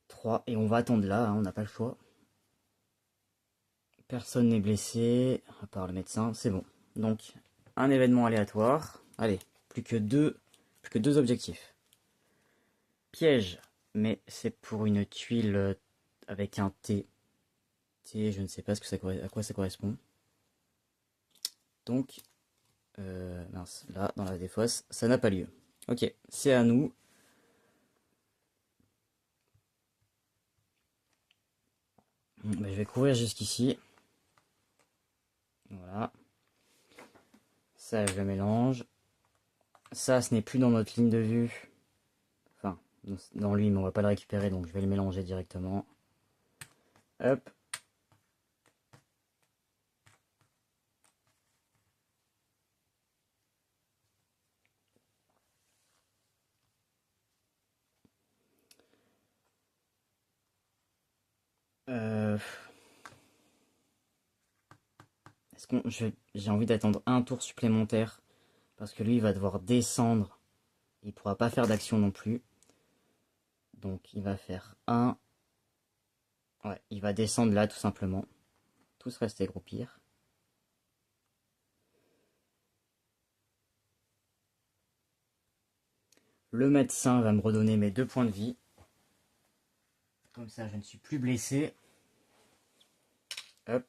S1: 3, et on va attendre là, hein, on n'a pas le choix. Personne n'est blessé, à part le médecin, c'est bon. Donc, un événement aléatoire. Allez, plus que deux objectifs. Piège, mais c'est pour une tuile avec un T. T, je ne sais pas à quoi ça correspond. Donc, mince, là, dans la défausse, ça n'a pas lieu. Ok, c'est à nous. Je vais courir jusqu'ici. Voilà. Ça, je le mélange. Ça, ce n'est plus dans notre ligne de vue. Enfin, dans lui, mais on va pas le récupérer, donc je vais le mélanger directement. Hop. Euh, j'ai envie d'attendre un tour supplémentaire parce que lui il va devoir descendre, il pourra pas faire d'action non plus, donc il va faire un, ouais, il va descendre là tout simplement, tous rester groupir. Le médecin va me redonner mes 2 points de vie, comme ça je ne suis plus blessé. Hop.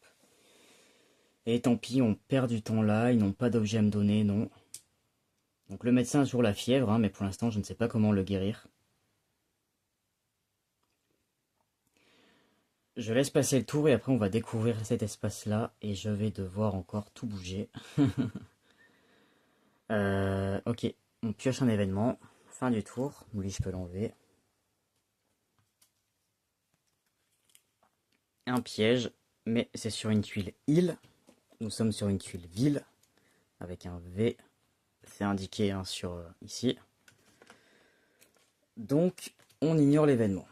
S1: Et tant pis, on perd du temps là, ils n'ont pas d'objet à me donner, non. Donc le médecin a toujours la fièvre, hein, mais pour l'instant je ne sais pas comment le guérir. Je laisse passer le tour et après on va découvrir cet espace là et je vais devoir encore tout bouger. Ok, on pioche un événement, fin du tour, oui je peux l'enlever. Un piège, mais c'est sur une tuile île, nous sommes sur une tuile ville, avec un V, c'est indiqué hein, sur ici. Donc on ignore l'événement.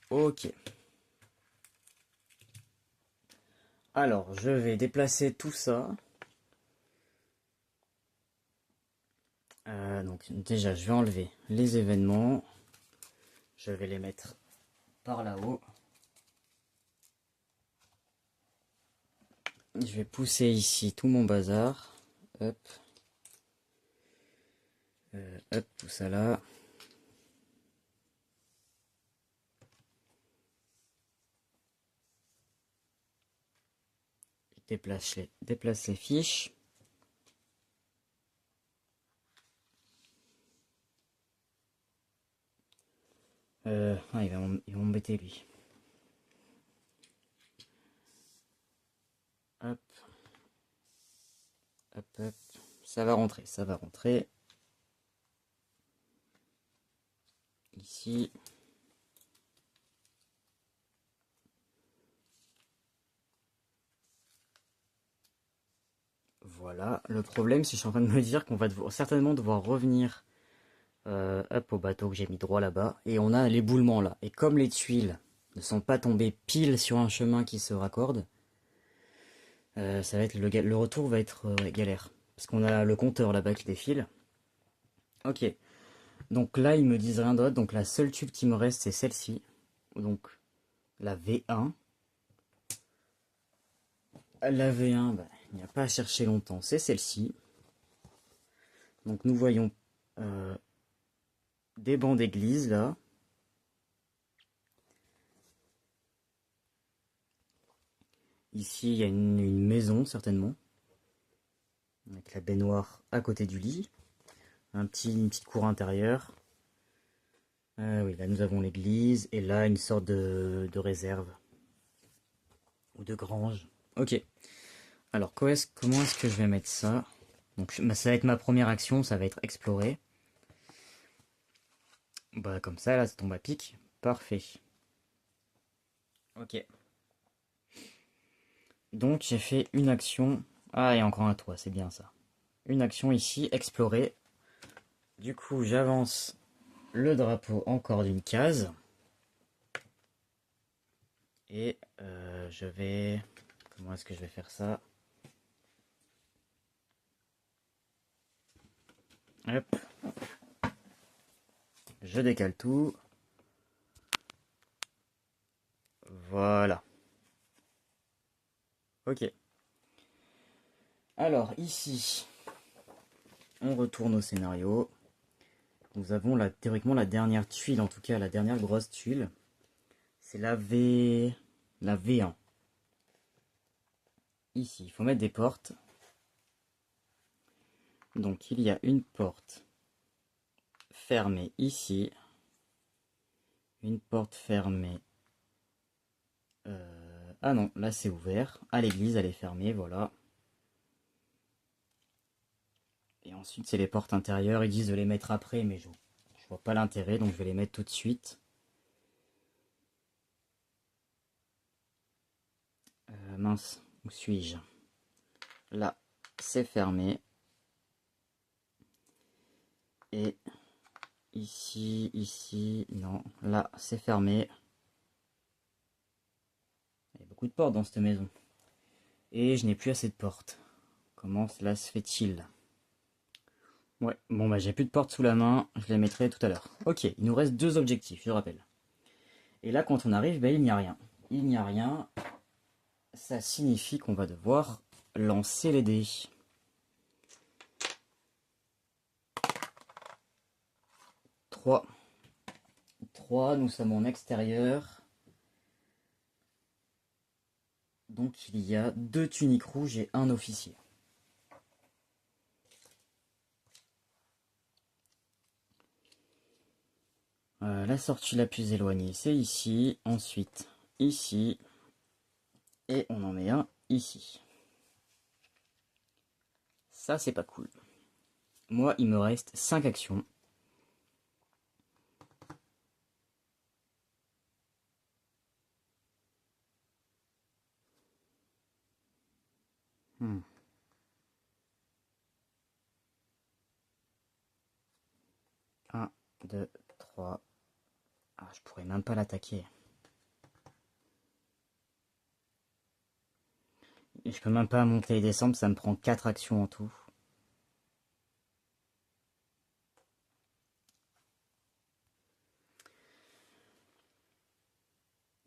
S1: Ok. Alors je vais déplacer tout ça. Donc déjà je vais enlever les événements, je vais les mettre par là-haut. Je vais pousser ici tout mon bazar. Hop. Hop, tout ça là. Je déplace les fiches. Ah, il va m'embêter lui. Hop, hop, hop. Ça va rentrer, ça va rentrer. Ici. Voilà. Le problème, c'est que je suis en train de me dire qu'on va certainement devoir revenir hop, au bateau que j'ai mis droit là-bas. Et on a l'éboulement là. Et comme les tuiles ne sont pas tombées pile sur un chemin qui se raccorde, ça va être le retour va être galère. Parce qu'on a le compteur là-bas qui défile. Ok. Donc là, ils me disent rien d'autre. Donc la seule tube qui me reste, c'est celle-ci. Donc la V1. La V1, bah, il n'y a pas à chercher longtemps. C'est celle-ci. Donc nous voyons euh, des bancs d'église là. Ici, il y a une maison certainement. Avec la baignoire à côté du lit. Une petite cour intérieure. Oui, là nous avons l'église. Et là, une sorte de réserve. Ou de grange. Ok. Alors, comment est-ce que je vais mettre ça? Donc, ça va être ma première action, ça va être explorer. Bah, comme ça, là, ça tombe à pic. Parfait. Ok. Donc, j'ai fait une action. Ah, et encore un toit, c'est bien ça. Une action ici, explorer. Du coup, j'avance le drapeau encore d'une case. Et je vais... Comment est-ce que je vais faire ça? Hop. Je décale tout. Voilà. Ok. Alors, ici, on retourne au scénario. Nous avons théoriquement la dernière tuile, en tout cas la dernière grosse tuile. C'est la V1. Ici, il faut mettre des portes. Donc il y a une porte fermée ici. Une porte fermée. Ah non, là c'est ouvert. À l'église, elle est fermée, voilà. Et ensuite, c'est les portes intérieures. Ils disent de les mettre après, mais je vois pas l'intérêt, donc je vais les mettre tout de suite. Mince, où suis-je? Là, c'est fermé. Et ici, non. Là, c'est fermé. Il y a beaucoup de portes dans cette maison. Et je n'ai plus assez de portes. Comment cela se fait-il? Ouais, bon bah j'ai plus de portes sous la main, je les mettrai tout à l'heure. Ok, il nous reste deux objectifs, je rappelle. Et là, quand on arrive, bah, il n'y a rien. Il n'y a rien, ça signifie qu'on va devoir lancer les dés. 3. 3, nous sommes en extérieur. Donc il y a deux tuniques rouges et un officier. La sortie la plus éloignée, c'est ici. Ensuite, ici. Et on en met un ici. Ça, c'est pas cool. Moi, il me reste 5 actions. Hmm. 1, 2, 3. Ah, je pourrais même pas l'attaquer. Et je peux même pas monter et descendre, ça me prend 4 actions en tout.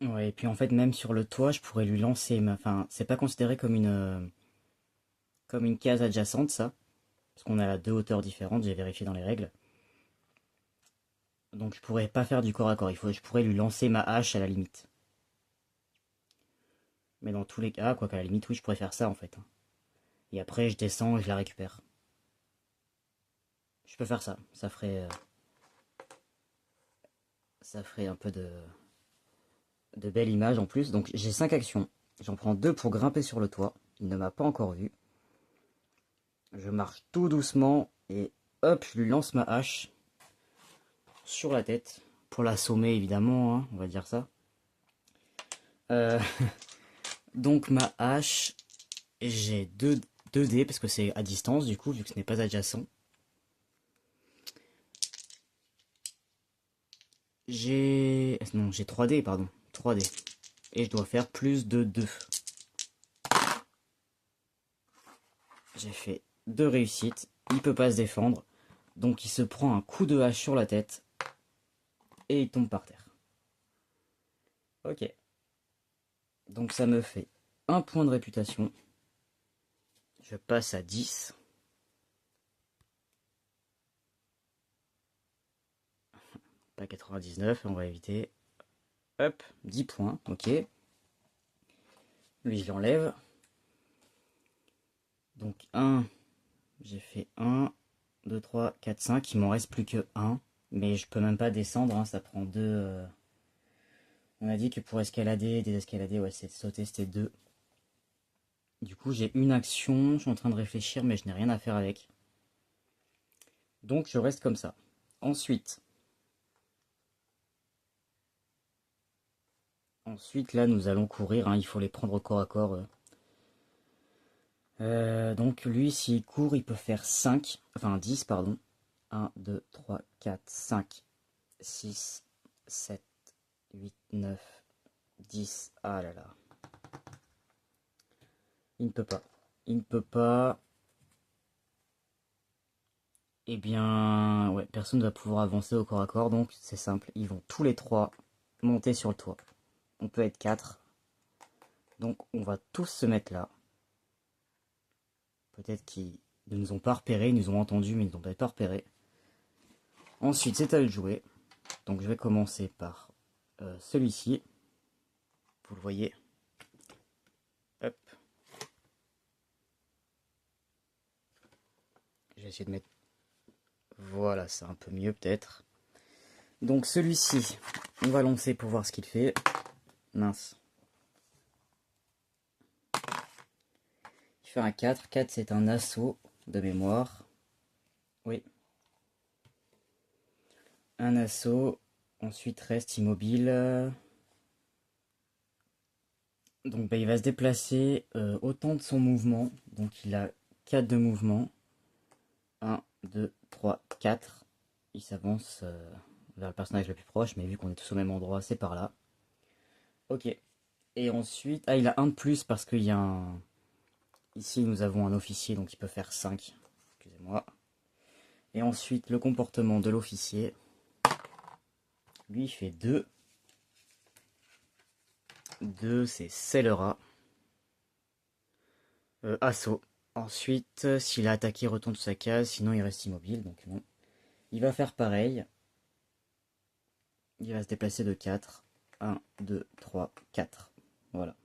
S1: Ouais, et puis en fait, même sur le toit, je pourrais lui lancer. Mais enfin, c'est pas considéré comme une case adjacente, ça. Parce qu'on a deux hauteurs différentes, j'ai vérifié dans les règles. Donc je pourrais pas faire du corps à corps. Je pourrais lui lancer ma hache à la limite. Mais dans tous les cas, quoi qu'à la limite, oui, je pourrais faire ça en fait. Et après, je descends et je la récupère. Je peux faire ça. Ça Ça ferait un peu de belle image en plus. Donc j'ai 5 actions. J'en prends 2 pour grimper sur le toit. Il ne m'a pas encore vu. Je marche tout doucement et hop, je lui lance ma hache sur la tête. Pour l'assommer évidemment, hein, on va dire ça. Euh, donc ma hache, j'ai 2 dés parce que c'est à distance du coup, vu que ce n'est pas adjacent. Non, j'ai 3 dés, pardon. 3 dés. Et je dois faire plus de 2. J'ai fait 2 réussites. Il peut pas se défendre. Donc il se prend un coup de hache sur la tête. Et il tombe par terre. Ok. Donc ça me fait 1 point de réputation. Je passe à 10. Pas 99, on va éviter. Hop, 10 points, ok. Lui, je l'enlève. Donc 1, j'ai fait 1, 2, 3, 4, 5. Il m'en reste plus que 1. Mais je peux même pas descendre, hein, ça prend 2. On a dit que pour escalader, désescalader, ouais, c'est sauter, c'était 2. Du coup, j'ai une action, je suis en train de réfléchir, mais je n'ai rien à faire avec. Donc, je reste comme ça. Ensuite, là, nous allons courir, hein, il faut les prendre au corps à corps. Donc, lui, s'il court, il peut faire 5, enfin 10, pardon. 1, 2, 3, 4, 5, 6, 7, 8, 9, 10. Ah là là. Il ne peut pas. Il ne peut pas. Eh bien, ouais, personne ne va pouvoir avancer au corps à corps, donc c'est simple. Ils vont tous les 3 monter sur le toit. On peut être 4. Donc on va tous se mettre là. Peut-être qu'ils ne nous ont pas repérés, ils nous ont entendus, mais ils ne nous ont peut-être pas repérés. Ensuite, c'est à eux de jouer. Donc je vais commencer par celui-ci. Vous le voyez. Hop. Je vais essayer de mettre... Voilà, c'est un peu mieux peut-être. Donc celui-ci, on va lancer pour voir ce qu'il fait. Mince. Il fait un 4. 4, c'est un assaut de mémoire. Oui. Un assaut. Ensuite, reste immobile. Donc bah, il va se déplacer autant de son mouvement. Donc il a 4 de mouvement. 1, 2, 3, 4. Il s'avance vers le personnage le plus proche, mais vu qu'on est tous au même endroit, c'est par là. Ok. Et ensuite... Ah, il a un de plus parce qu'il y a un... Ici, nous avons un officier, donc il peut faire 5. Excusez-moi. Et ensuite, le comportement de l'officier. Lui, il fait 2. 2, c'est scélérat. Assaut. Ensuite, s'il a attaqué, il retourne sur sa case, sinon il reste immobile, donc bon. Il va faire pareil. Il va se déplacer de 4. 1, 2, 3, 4. Voilà.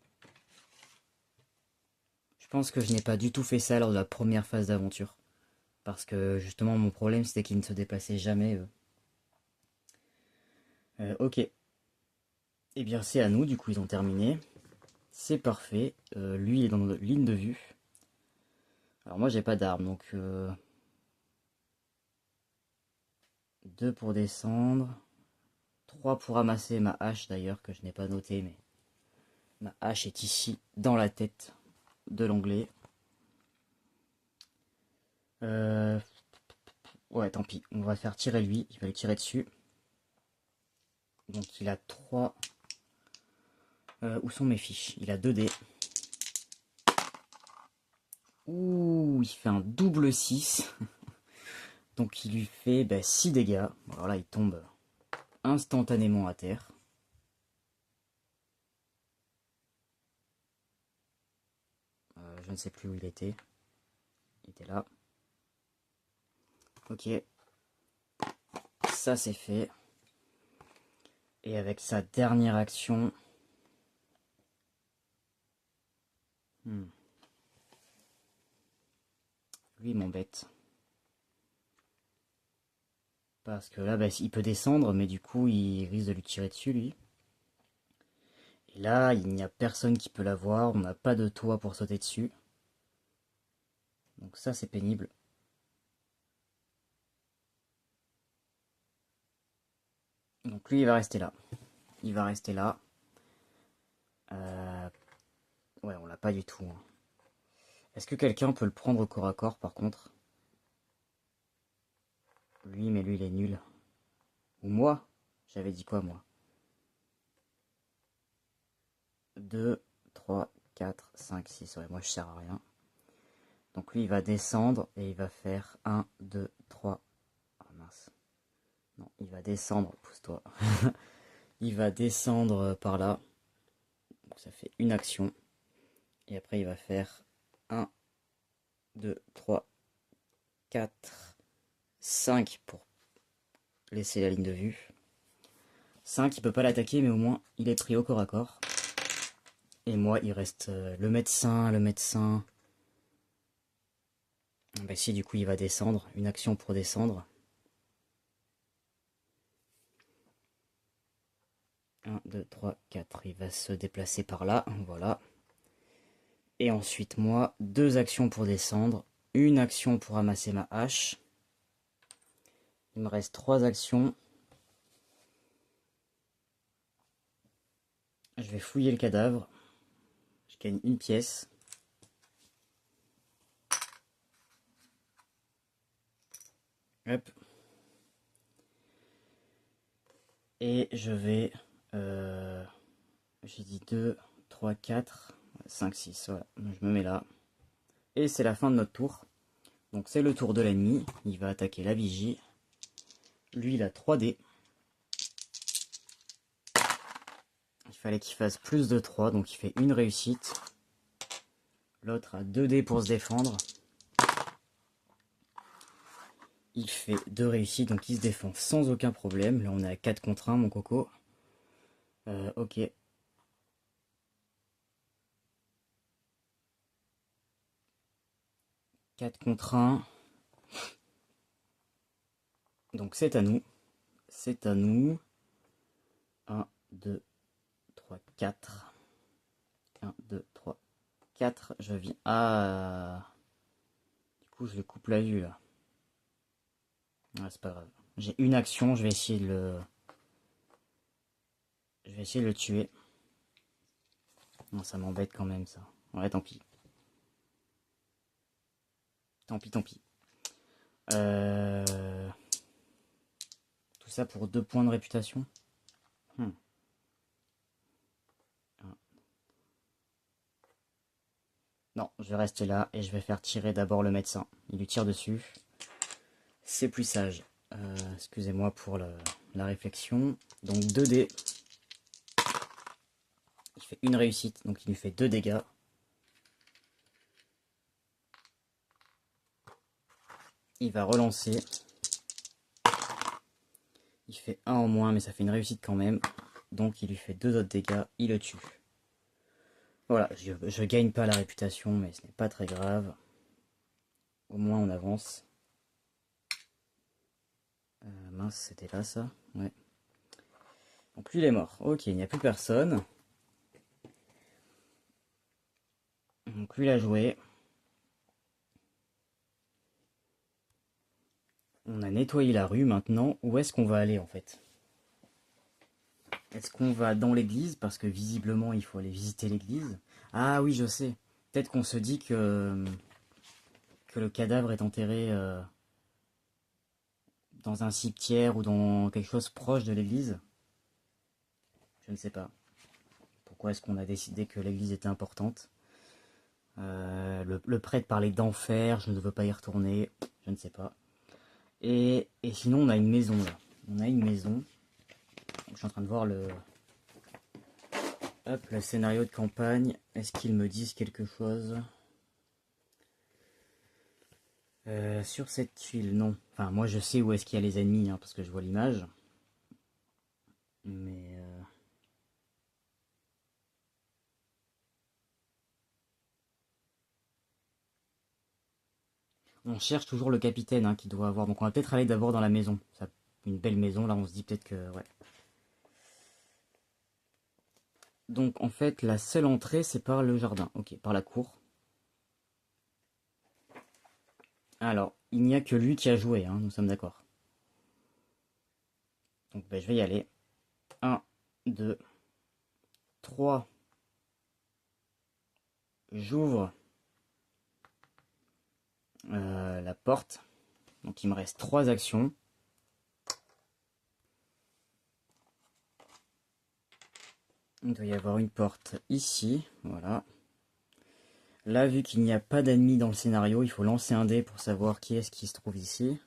S1: Je pense que je n'ai pas du tout fait ça lors de la première phase d'aventure. Parce que justement, mon problème, c'était qu'ils ne se déplaçaient jamais, eux. Ok. Eh bien, c'est à nous, du coup, ils ont terminé. C'est parfait. Lui, il est dans notre ligne de vue. Alors moi, j'ai pas d'arme, donc... 2 pour descendre. 3 pour ramasser ma hache, d'ailleurs, que je n'ai pas noté, mais... Ma hache est ici, dans la tête de l'anglais. Ouais, tant pis. On va faire tirer lui. Il va le tirer dessus. Donc il a 3... où sont mes fiches? Il a 2 dés. Ouh, il fait un double 6. Donc il lui fait 6 dégâts. Alors là, il tombe instantanément à terre. Je ne sais plus où il était. Il était là. Ok. Ça, c'est fait. Et avec sa dernière action... Lui, il m'embête. Parce que là, bah, il peut descendre, mais du coup, il risque de lui tirer dessus, lui. Et là, il n'y a personne qui peut l'avoir. On n'a pas de toit pour sauter dessus. Donc ça, c'est pénible. Donc lui, il va rester là. Il va rester là. Ouais, on l'a pas du tout, hein. Est-ce que quelqu'un peut le prendre au corps à corps, par contre? Lui, mais lui, il est nul. Ou moi? J'avais dit quoi, moi? 2, 3, 4, 5, 6. Ouais, moi, je sers à rien. Donc lui, il va descendre et il va faire 1, 2, 3. Ah mince. Non, il va descendre. Pousse-toi. Il va descendre par là. Donc ça fait une action. Et après, il va faire 1, 2, 3, 4, 5 pour laisser la ligne de vue. 5, il peut pas l'attaquer, mais au moins, il est pris au corps à corps. Et moi, il reste le médecin, le médecin. Bah si, du coup, il va descendre. Une action pour descendre. 1, 2, 3, 4. Il va se déplacer par là. Voilà. Et ensuite, moi, 2 actions pour descendre. Une action pour ramasser ma hache. Il me reste 3 actions. Je vais fouiller le cadavre. Je gagne une pièce. Hop. Et je vais... j'ai dit 2, 3, 4, 5, 6. Voilà. Je me mets là. Et c'est la fin de notre tour. Donc c'est le tour de l'ennemi. Il va attaquer la vigie. Lui, il a 3 dés. Il fallait qu'il fasse plus de 3, donc il fait une réussite. L'autre a 2 dés pour se défendre. Il fait 2 réussites, donc il se défend sans aucun problème. Là, on est à 4 contre 1, mon coco. Ok. 4 contre 1. Donc c'est à nous. C'est à nous. 1, 2, 3, 4. 1, 2, 3, 4. Je viens... Ah. Du coup, je lui coupe la vue, là. Ah, c'est pas grave. J'ai une action, je vais essayer de le... Je vais essayer de le tuer. Non, ça m'embête quand même, ça. Ouais, tant pis. Tant pis, tant pis. Tout ça pour 2 points de réputation. Non, je vais rester là et je vais faire tirer d'abord le médecin. Il lui tire dessus. C'est plus sage. Excusez-moi pour la réflexion. Donc 2 dés. Il fait une réussite, donc il lui fait 2 dégâts. Il va relancer. Il fait 1 en moins, mais ça fait une réussite quand même. Donc il lui fait 2 autres dégâts. Il le tue. Voilà, je gagne pas la réputation, mais ce n'est pas très grave. Au moins on avance. Mince, c'était là ça? Ouais. Donc lui il est mort. Ok, il n'y a plus personne. Donc lui il a joué. On a nettoyé la rue maintenant. Où est-ce qu'on va aller en fait? Est-ce qu'on va dans l'église? Parce que visiblement il faut aller visiter l'église. Ah oui, je sais. Peut-être qu'on se dit que le cadavre est enterré dans un cimetière ou dans quelque chose proche de l'église. Je ne sais pas. Pourquoi est-ce qu'on a décidé que l'église était importante? Le prêtre parlait d'enfer, je ne veux pas y retourner. Je ne sais pas. Et sinon on a une maison là. On a une maison. Je suis en train de voir Hop, le scénario de campagne. Est-ce qu'ils me disent quelque chose? Sur cette tuile, non. Enfin, moi je sais où est-ce qu'il y a les ennemis, hein, parce que je vois l'image. Mais... on cherche toujours le capitaine hein, qui doit avoir. Donc on va peut-être aller d'abord dans la maison. Ça, une belle maison. Là, on se dit peut-être que... Ouais. Donc, en fait, la seule entrée, c'est par le jardin. Ok, par la cour. Alors, il n'y a que lui qui a joué, hein, nous sommes d'accord. Donc, ben, je vais y aller. 1, 2, 3. J'ouvre la porte. Donc, il me reste 3 actions. Il doit y avoir une porte ici. Voilà. Là, vu qu'il n'y a pas d'ennemis dans le scénario, il faut lancer un dé pour savoir qui est-ce qui se trouve ici.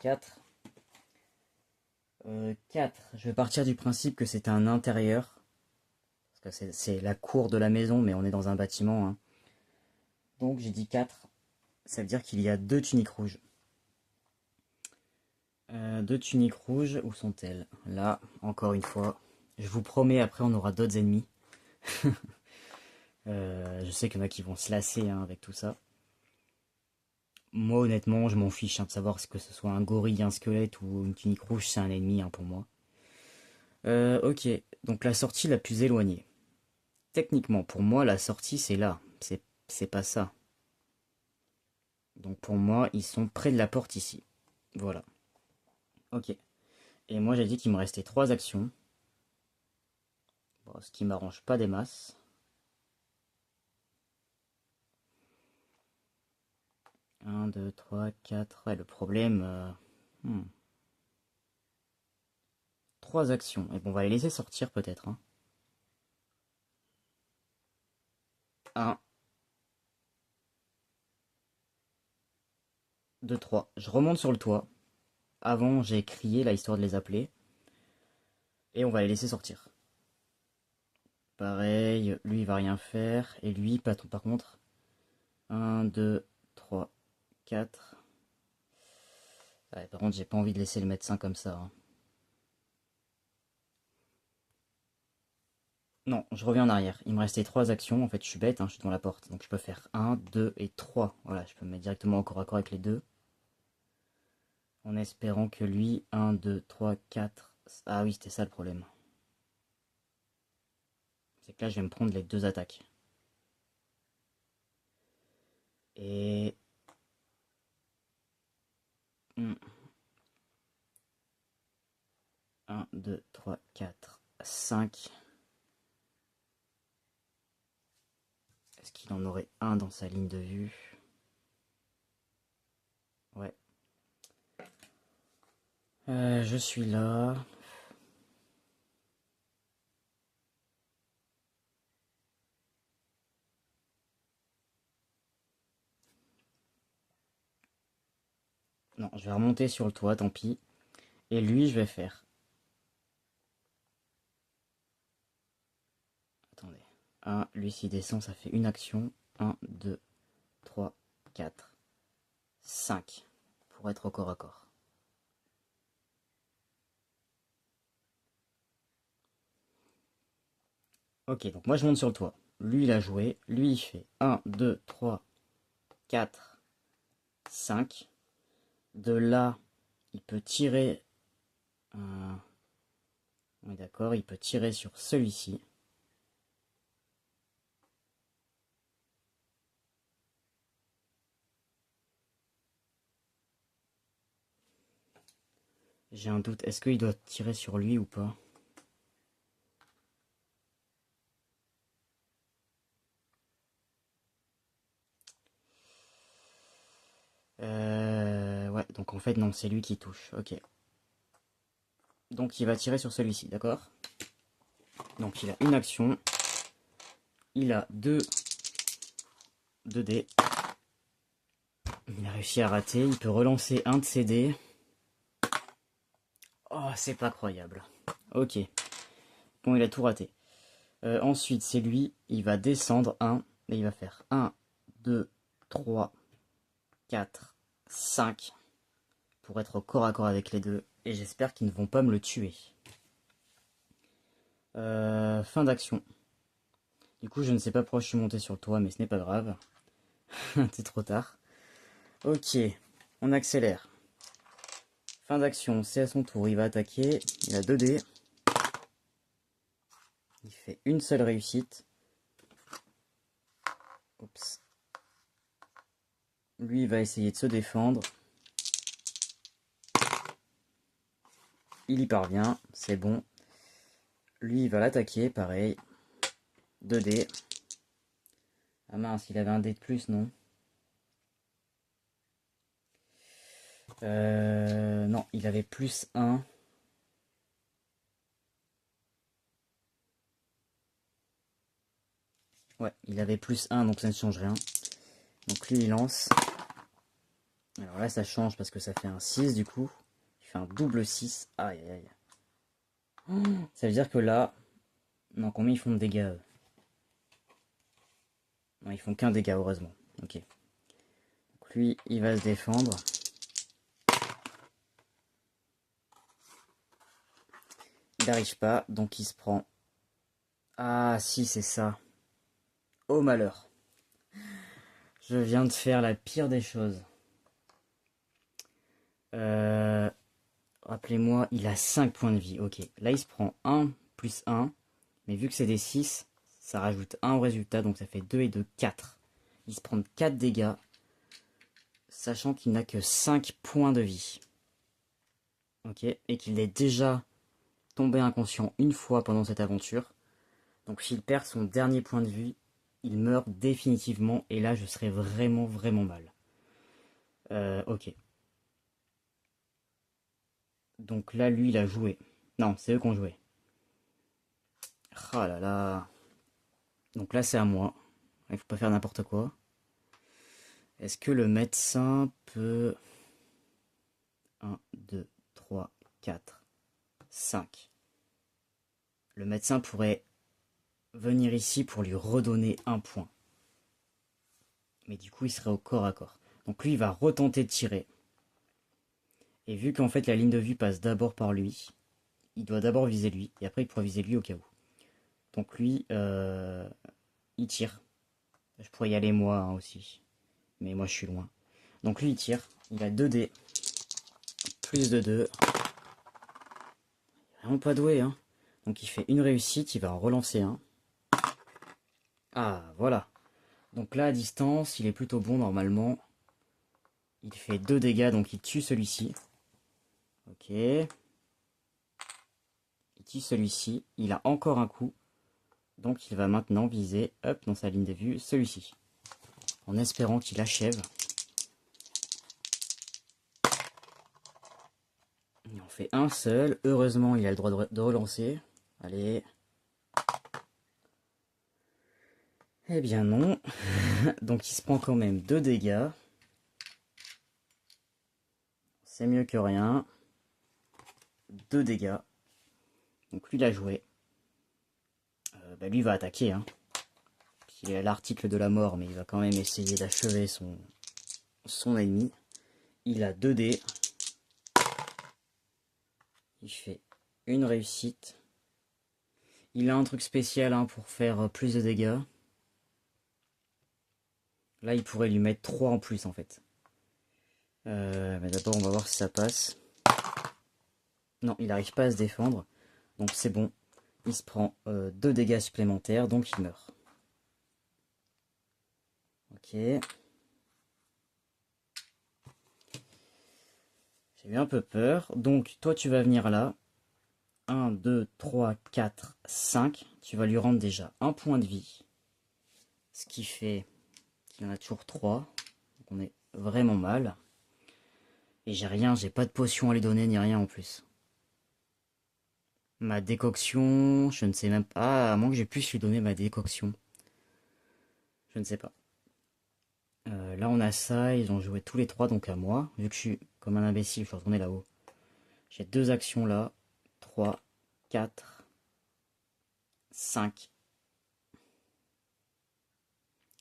S1: 4. 4. Je vais partir du principe que c'est un intérieur. Parce que c'est la cour de la maison, mais on est dans un bâtiment. Hein. Donc j'ai dit 4. Ça veut dire qu'il y a 2 tuniques rouges. 2 tuniques rouges, où sont-elles? Là, encore une fois. Je vous promets, après on aura d'autres ennemis. Je sais qu'il y en a qui vont se lasser hein, avec tout ça. Moi honnêtement je m'en fiche hein, de savoir que ce soit un gorille, un squelette ou une tunique rouge, c'est un ennemi hein, pour moi. Ok, donc la sortie la plus éloignée. Techniquement pour moi la sortie c'est là, c'est pas ça. Donc pour moi ils sont près de la porte ici. Voilà. Ok. Et moi j'ai dit qu'il me restait 3 actions. Bon, ce qui m'arrange pas des masses. 1, 2, 3, 4. Ouais, le problème... 3 actions. Et bon, on va les laisser sortir peut-être. Hein. 1, 2, 3. Je remonte sur le toit. Avant, j'ai crié la histoire de les appeler. Et on va les laisser sortir. Pareil, lui il va rien faire. Et lui, par contre... 1, 2, 3, 4. Ouais, par contre, j'ai pas envie de laisser le médecin comme ça. Hein. Non, je reviens en arrière. Il me restait 3 actions. En fait, je suis bête, hein, je suis devant la porte. Donc je peux faire 1, 2 et 3. Voilà, je peux me mettre directement au corps à corps avec les deux. En espérant que lui, 1, 2, 3, 4... Ah oui, c'était ça le problème. C'est que là, je vais me prendre les 2 attaques. Et... 1, 2, 3, 4, 5. Est-ce qu'il en aurait un dans sa ligne de vue? Ouais. Je suis là. Non, je vais remonter sur le toit, tant pis. Et lui, je vais faire... Attendez. 1, lui s'il descend, ça fait une action. 1, 2, 3, 4, 5. Pour être au corps à corps. Ok, donc moi je monte sur le toit. Lui il a joué. Lui il fait 1, 2, 3, 4, 5. De là, il peut tirer... Oui d'accord, il peut tirer sur celui-ci. J'ai un doute, est-ce qu'il doit tirer sur lui ou pas? Ouais, donc en fait non, c'est lui qui touche, ok. Donc il va tirer sur celui-ci, d'accord? Donc il a une action. Il a 2 dés. Il a réussi à rater, il peut relancer un de ses dés. Oh, c'est pas croyable. Ok. Bon, il a tout raté. Ensuite, c'est lui, il va descendre 1, et il va faire 1, 2, 3, 4, 5, pour être au corps à corps avec les deux, et j'espère qu'ils ne vont pas me le tuer. Fin d'action. Du coup, je ne sais pas pourquoi je suis monté sur le toit, mais ce n'est pas grave. C'est trop tard. Ok. On accélère. Fin d'action, c'est à son tour, il va attaquer. Il a 2 dés. Il fait une seule réussite. Oups. Lui, il va essayer de se défendre. Il y parvient, c'est bon. Lui, il va l'attaquer, pareil. 2 dés. Ah mince, il avait un dé de plus, non? Non, il avait plus 1. Ouais, il avait plus 1, donc ça ne change rien. Donc lui, il lance. Alors là, ça change parce que ça fait un 6, du coup. Il fait un double 6. Aïe, aïe, aïe. Ça veut dire que là... Non, combien ils font de dégâts eux? Non, ils font qu'un dégât, heureusement. Ok. Donc lui, il va se défendre. Il n'arrive pas, donc il se prend... Ah, si, c'est ça. Oh malheur. Je viens de faire la pire des choses. Rappelez-moi, il a 5 points de vie. Ok, là il se prend 1 plus 1. Mais vu que c'est des 6, ça rajoute 1 au résultat. Donc ça fait 2 et 2, 4. Il se prend 4 dégâts. Sachant qu'il n'a que 5 points de vie. Ok, et qu'il est déjà tombé inconscient une fois pendant cette aventure. Donc s'il perd son dernier point de vie, il meurt définitivement. Et là je serais vraiment vraiment mal. Ok. Donc là lui il a joué. Non, c'est eux qui ont joué. Ah là là. Donc là c'est à moi. Il faut pas faire n'importe quoi. Est-ce que le médecin peut... 1, 2, 3, 4, 5. Le médecin pourrait venir ici pour lui redonner un point. Mais du coup, il serait au corps à corps. Donc lui, il va retenter de tirer. Et vu qu'en fait, la ligne de vue passe d'abord par lui, il doit d'abord viser lui. Et après, il pourra viser lui au cas où. Donc lui, il tire. Je pourrais y aller moi hein, aussi. Mais moi, je suis loin. Donc lui, il tire. Il a 2 dés. Plus de 2. Vraiment pas doué, hein. Donc il fait une réussite, il va en relancer un. Ah, voilà. Donc là, à distance, il est plutôt bon normalement. Il fait 2 dégâts, donc il tue celui-ci. Ok. Il tue celui-ci. Il a encore un coup. Donc il va maintenant viser, hop, dans sa ligne de vue, celui-ci. En espérant qu'il achève. Il en fait un seul. Heureusement, il a le droit de relancer. Allez. Eh bien non. Donc il se prend quand même 2 dégâts. C'est mieux que rien. 2 dégâts. Donc lui, il a joué. Lui va attaquer. Hein. Il est à l'article de la mort, mais il va quand même essayer d'achever son ennemi. Il a 2 dés. Il fait une réussite. Il a un truc spécial hein, pour faire plus de dégâts. Là, il pourrait lui mettre 3 en plus en fait. Mais d'abord, on va voir si ça passe. Non, il n'arrive pas à se défendre. Donc c'est bon. Il se prend 2 dégâts supplémentaires, donc il meurt. Ok. J'ai eu un peu peur. Donc toi, tu vas venir là. 1, 2, 3, 4, 5. Tu vas lui rendre déjà un point de vie. Ce qui fait qu'il en a toujours 3. Donc on est vraiment mal. Et j'ai rien, j'ai pas de potion à lui donner ni rien en plus. Ma décoction, je ne sais même pas. Ah, à moins que j'ai pu lui donner ma décoction. Je ne sais pas. Là on a ça, ils ont joué tous les 3 donc à moi. Vu que je suis comme un imbécile, je suis retourné là-haut. J'ai 2 actions là. 3, 4, 5.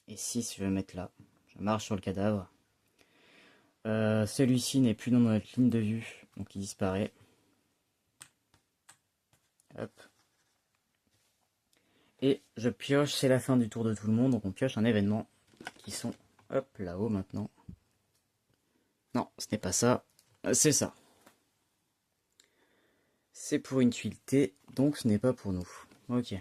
S1: Et 6 je vais mettre là. Je marche sur le cadavre. Celui-ci n'est plus dans notre ligne de vue, donc il disparaît. Hop. Et je pioche, c'est la fin du tour de tout le monde, donc on pioche un événement qui sont, hop, là-haut maintenant. Non, ce n'est pas ça. C'est ça. C'est pour une tuile T, donc ce n'est pas pour nous. Ok.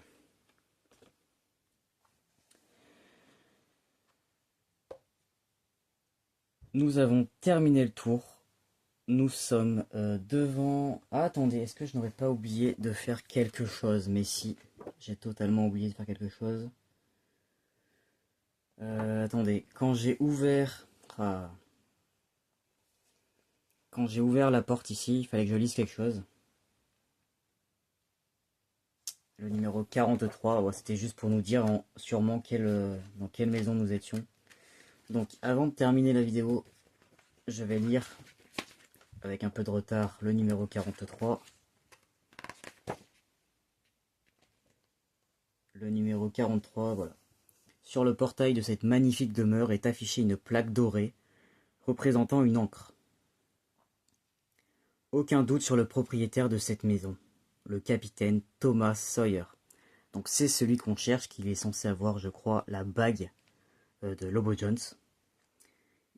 S1: Nous avons terminé le tour. Nous sommes devant... Ah, attendez, est-ce que je n'aurais pas oublié de faire quelque chose? Mais si, j'ai totalement oublié de faire quelque chose. Attendez, quand j'ai ouvert... Ah. Quand j'ai ouvert la porte ici, il fallait que je lise quelque chose. Le numéro 43, ouais, c'était juste pour nous dire sûrement dans quelle maison nous étions. Donc avant de terminer la vidéo, je vais lire avec un peu de retard le numéro 43. Le numéro 43, voilà. Sur le portail de cette magnifique demeure est affichée une plaque dorée représentant une ancre. Aucun doute sur le propriétaire de cette maison, le capitaine Thomas Sawyer. Donc c'est celui qu'on cherche, qu'il est censé avoir, je crois, la bague de Lobo Jones.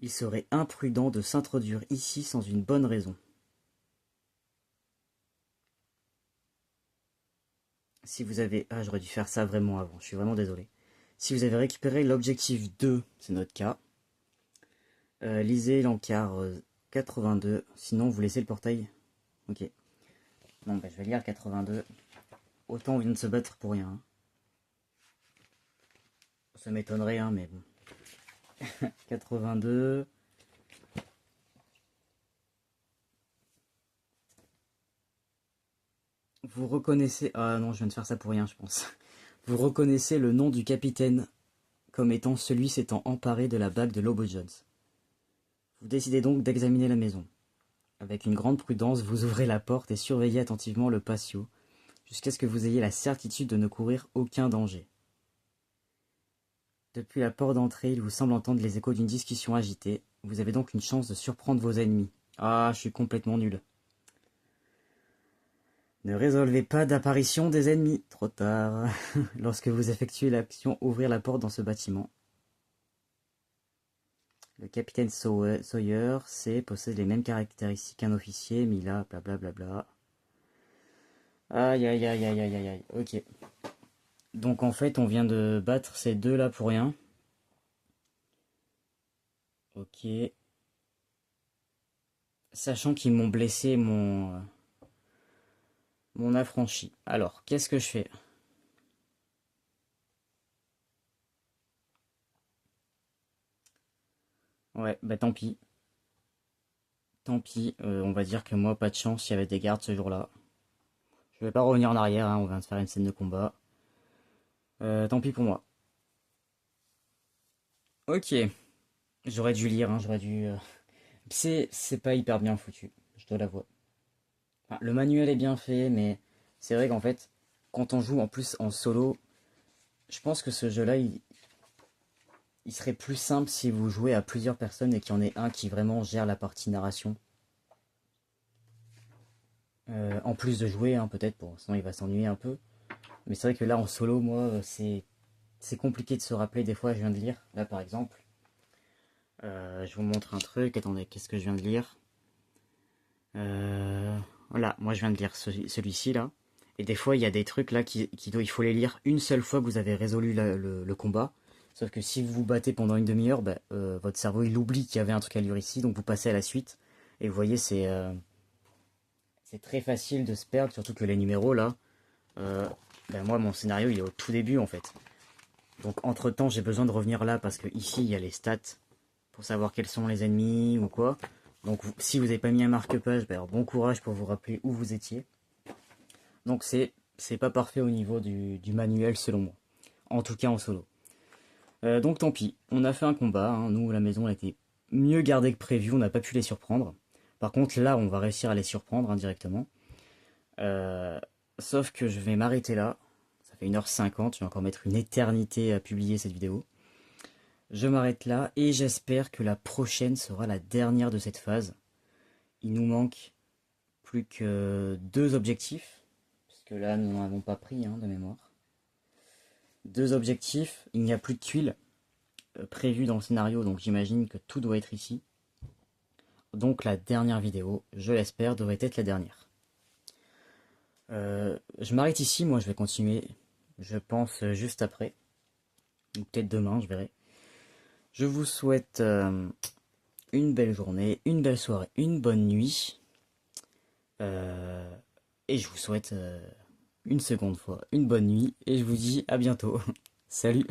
S1: Il serait imprudent de s'introduire ici sans une bonne raison. Si vous avez... Ah, j'aurais dû faire ça vraiment avant, je suis vraiment désolé. Si vous avez récupéré l'objectif 2, c'est notre cas, lisez l'encart 82, sinon vous laissez le portail. Ok. Bon, bah, je vais lire 82. Autant on vient de se battre pour rien. Hein. Ça m'étonnerait, hein, mais bon. 82. Vous reconnaissez... Ah non, je viens de faire ça pour rien, je pense. Vous reconnaissez le nom du capitaine comme étant celui s'étant emparé de la bague de Lobo Jones. Vous décidez donc d'examiner la maison. Avec une grande prudence, vous ouvrez la porte et surveillez attentivement le patio, jusqu'à ce que vous ayez la certitude de ne courir aucun danger. Depuis la porte d'entrée, il vous semble entendre les échos d'une discussion agitée. Vous avez donc une chance de surprendre vos ennemis. Ah, je suis complètement nul. Ne résolvez pas d'apparition des ennemis. Trop tard. Lorsque vous effectuez l'action ouvrir la porte dans ce bâtiment. Le capitaine Sawyer, possède les mêmes caractéristiques qu'un officier, mais il a blablabla. Aïe aïe aïe aïe aïe aïe aïe. Ok. Donc en fait, on vient de battre ces deux-là pour rien. Ok. Sachant qu'ils m'ont blessé mon affranchi. Alors, qu'est-ce que je fais? Ouais, bah tant pis. Tant pis, on va dire que moi, pas de chance, il y avait des gardes ce jour-là. Je vais pas revenir en arrière, hein, on vient de faire une scène de combat. Tant pis pour moi. Ok, j'aurais dû lire, hein, j'aurais dû... C'est pas hyper bien foutu, je dois l'avouer. Enfin, le manuel est bien fait, mais c'est vrai qu'en fait, quand on joue en plus en solo, je pense que ce jeu-là, il serait plus simple si vous jouez à plusieurs personnes et qu'il y en ait un qui vraiment gère la partie narration. En plus de jouer, hein, peut-être, sinon il va s'ennuyer un peu. Mais c'est vrai que là, en solo, moi, c'est compliqué de se rappeler des fois, je viens de lire, là par exemple. Je vous montre un truc, attendez, qu'est-ce que je viens de lire? Voilà, moi je viens de lire celui-ci là. Et des fois, il y a des trucs là il faut les lire une seule fois que vous avez résolu le combat. Sauf que si vous vous battez pendant une demi-heure, bah, votre cerveau il oublie qu'il y avait un truc à lire ici, donc vous passez à la suite. Et vous voyez, c'est très facile de se perdre, surtout que les numéros là, bah, moi mon scénario il est au tout début en fait. Donc entre temps, j'ai besoin de revenir là parce que ici il y a les stats pour savoir quels sont les ennemis ou quoi. Donc si vous n'avez pas mis un marque-page, bah, alors bon courage pour vous rappeler où vous étiez. Donc c'est pas parfait au niveau du manuel selon moi. En tout cas en solo. Donc tant pis, on a fait un combat, hein. Nous la maison a été mieux gardée que prévu, on n'a pas pu les surprendre. Par contre là on va réussir à les surprendre indirectement. Euh, Sauf que je vais m'arrêter là. Ça fait 1h50, je vais encore mettre une éternité à publier cette vidéo. Je m'arrête là et j'espère que la prochaine sera la dernière de cette phase. Il nous manque plus que 2 objectifs, puisque là nous n'en avons pas pris hein, de mémoire. 2 objectifs, il n'y a plus de tuiles prévues dans le scénario, donc j'imagine que tout doit être ici. donc la dernière vidéo, je l'espère, devrait être la dernière. Je m'arrête ici, moi je vais continuer, je pense, juste après, ou peut-être demain, je verrai. Je vous souhaite une belle journée, une belle soirée, une bonne nuit, euh, et je vous souhaite une seconde fois une bonne nuit, et je vous dis à bientôt. Salut!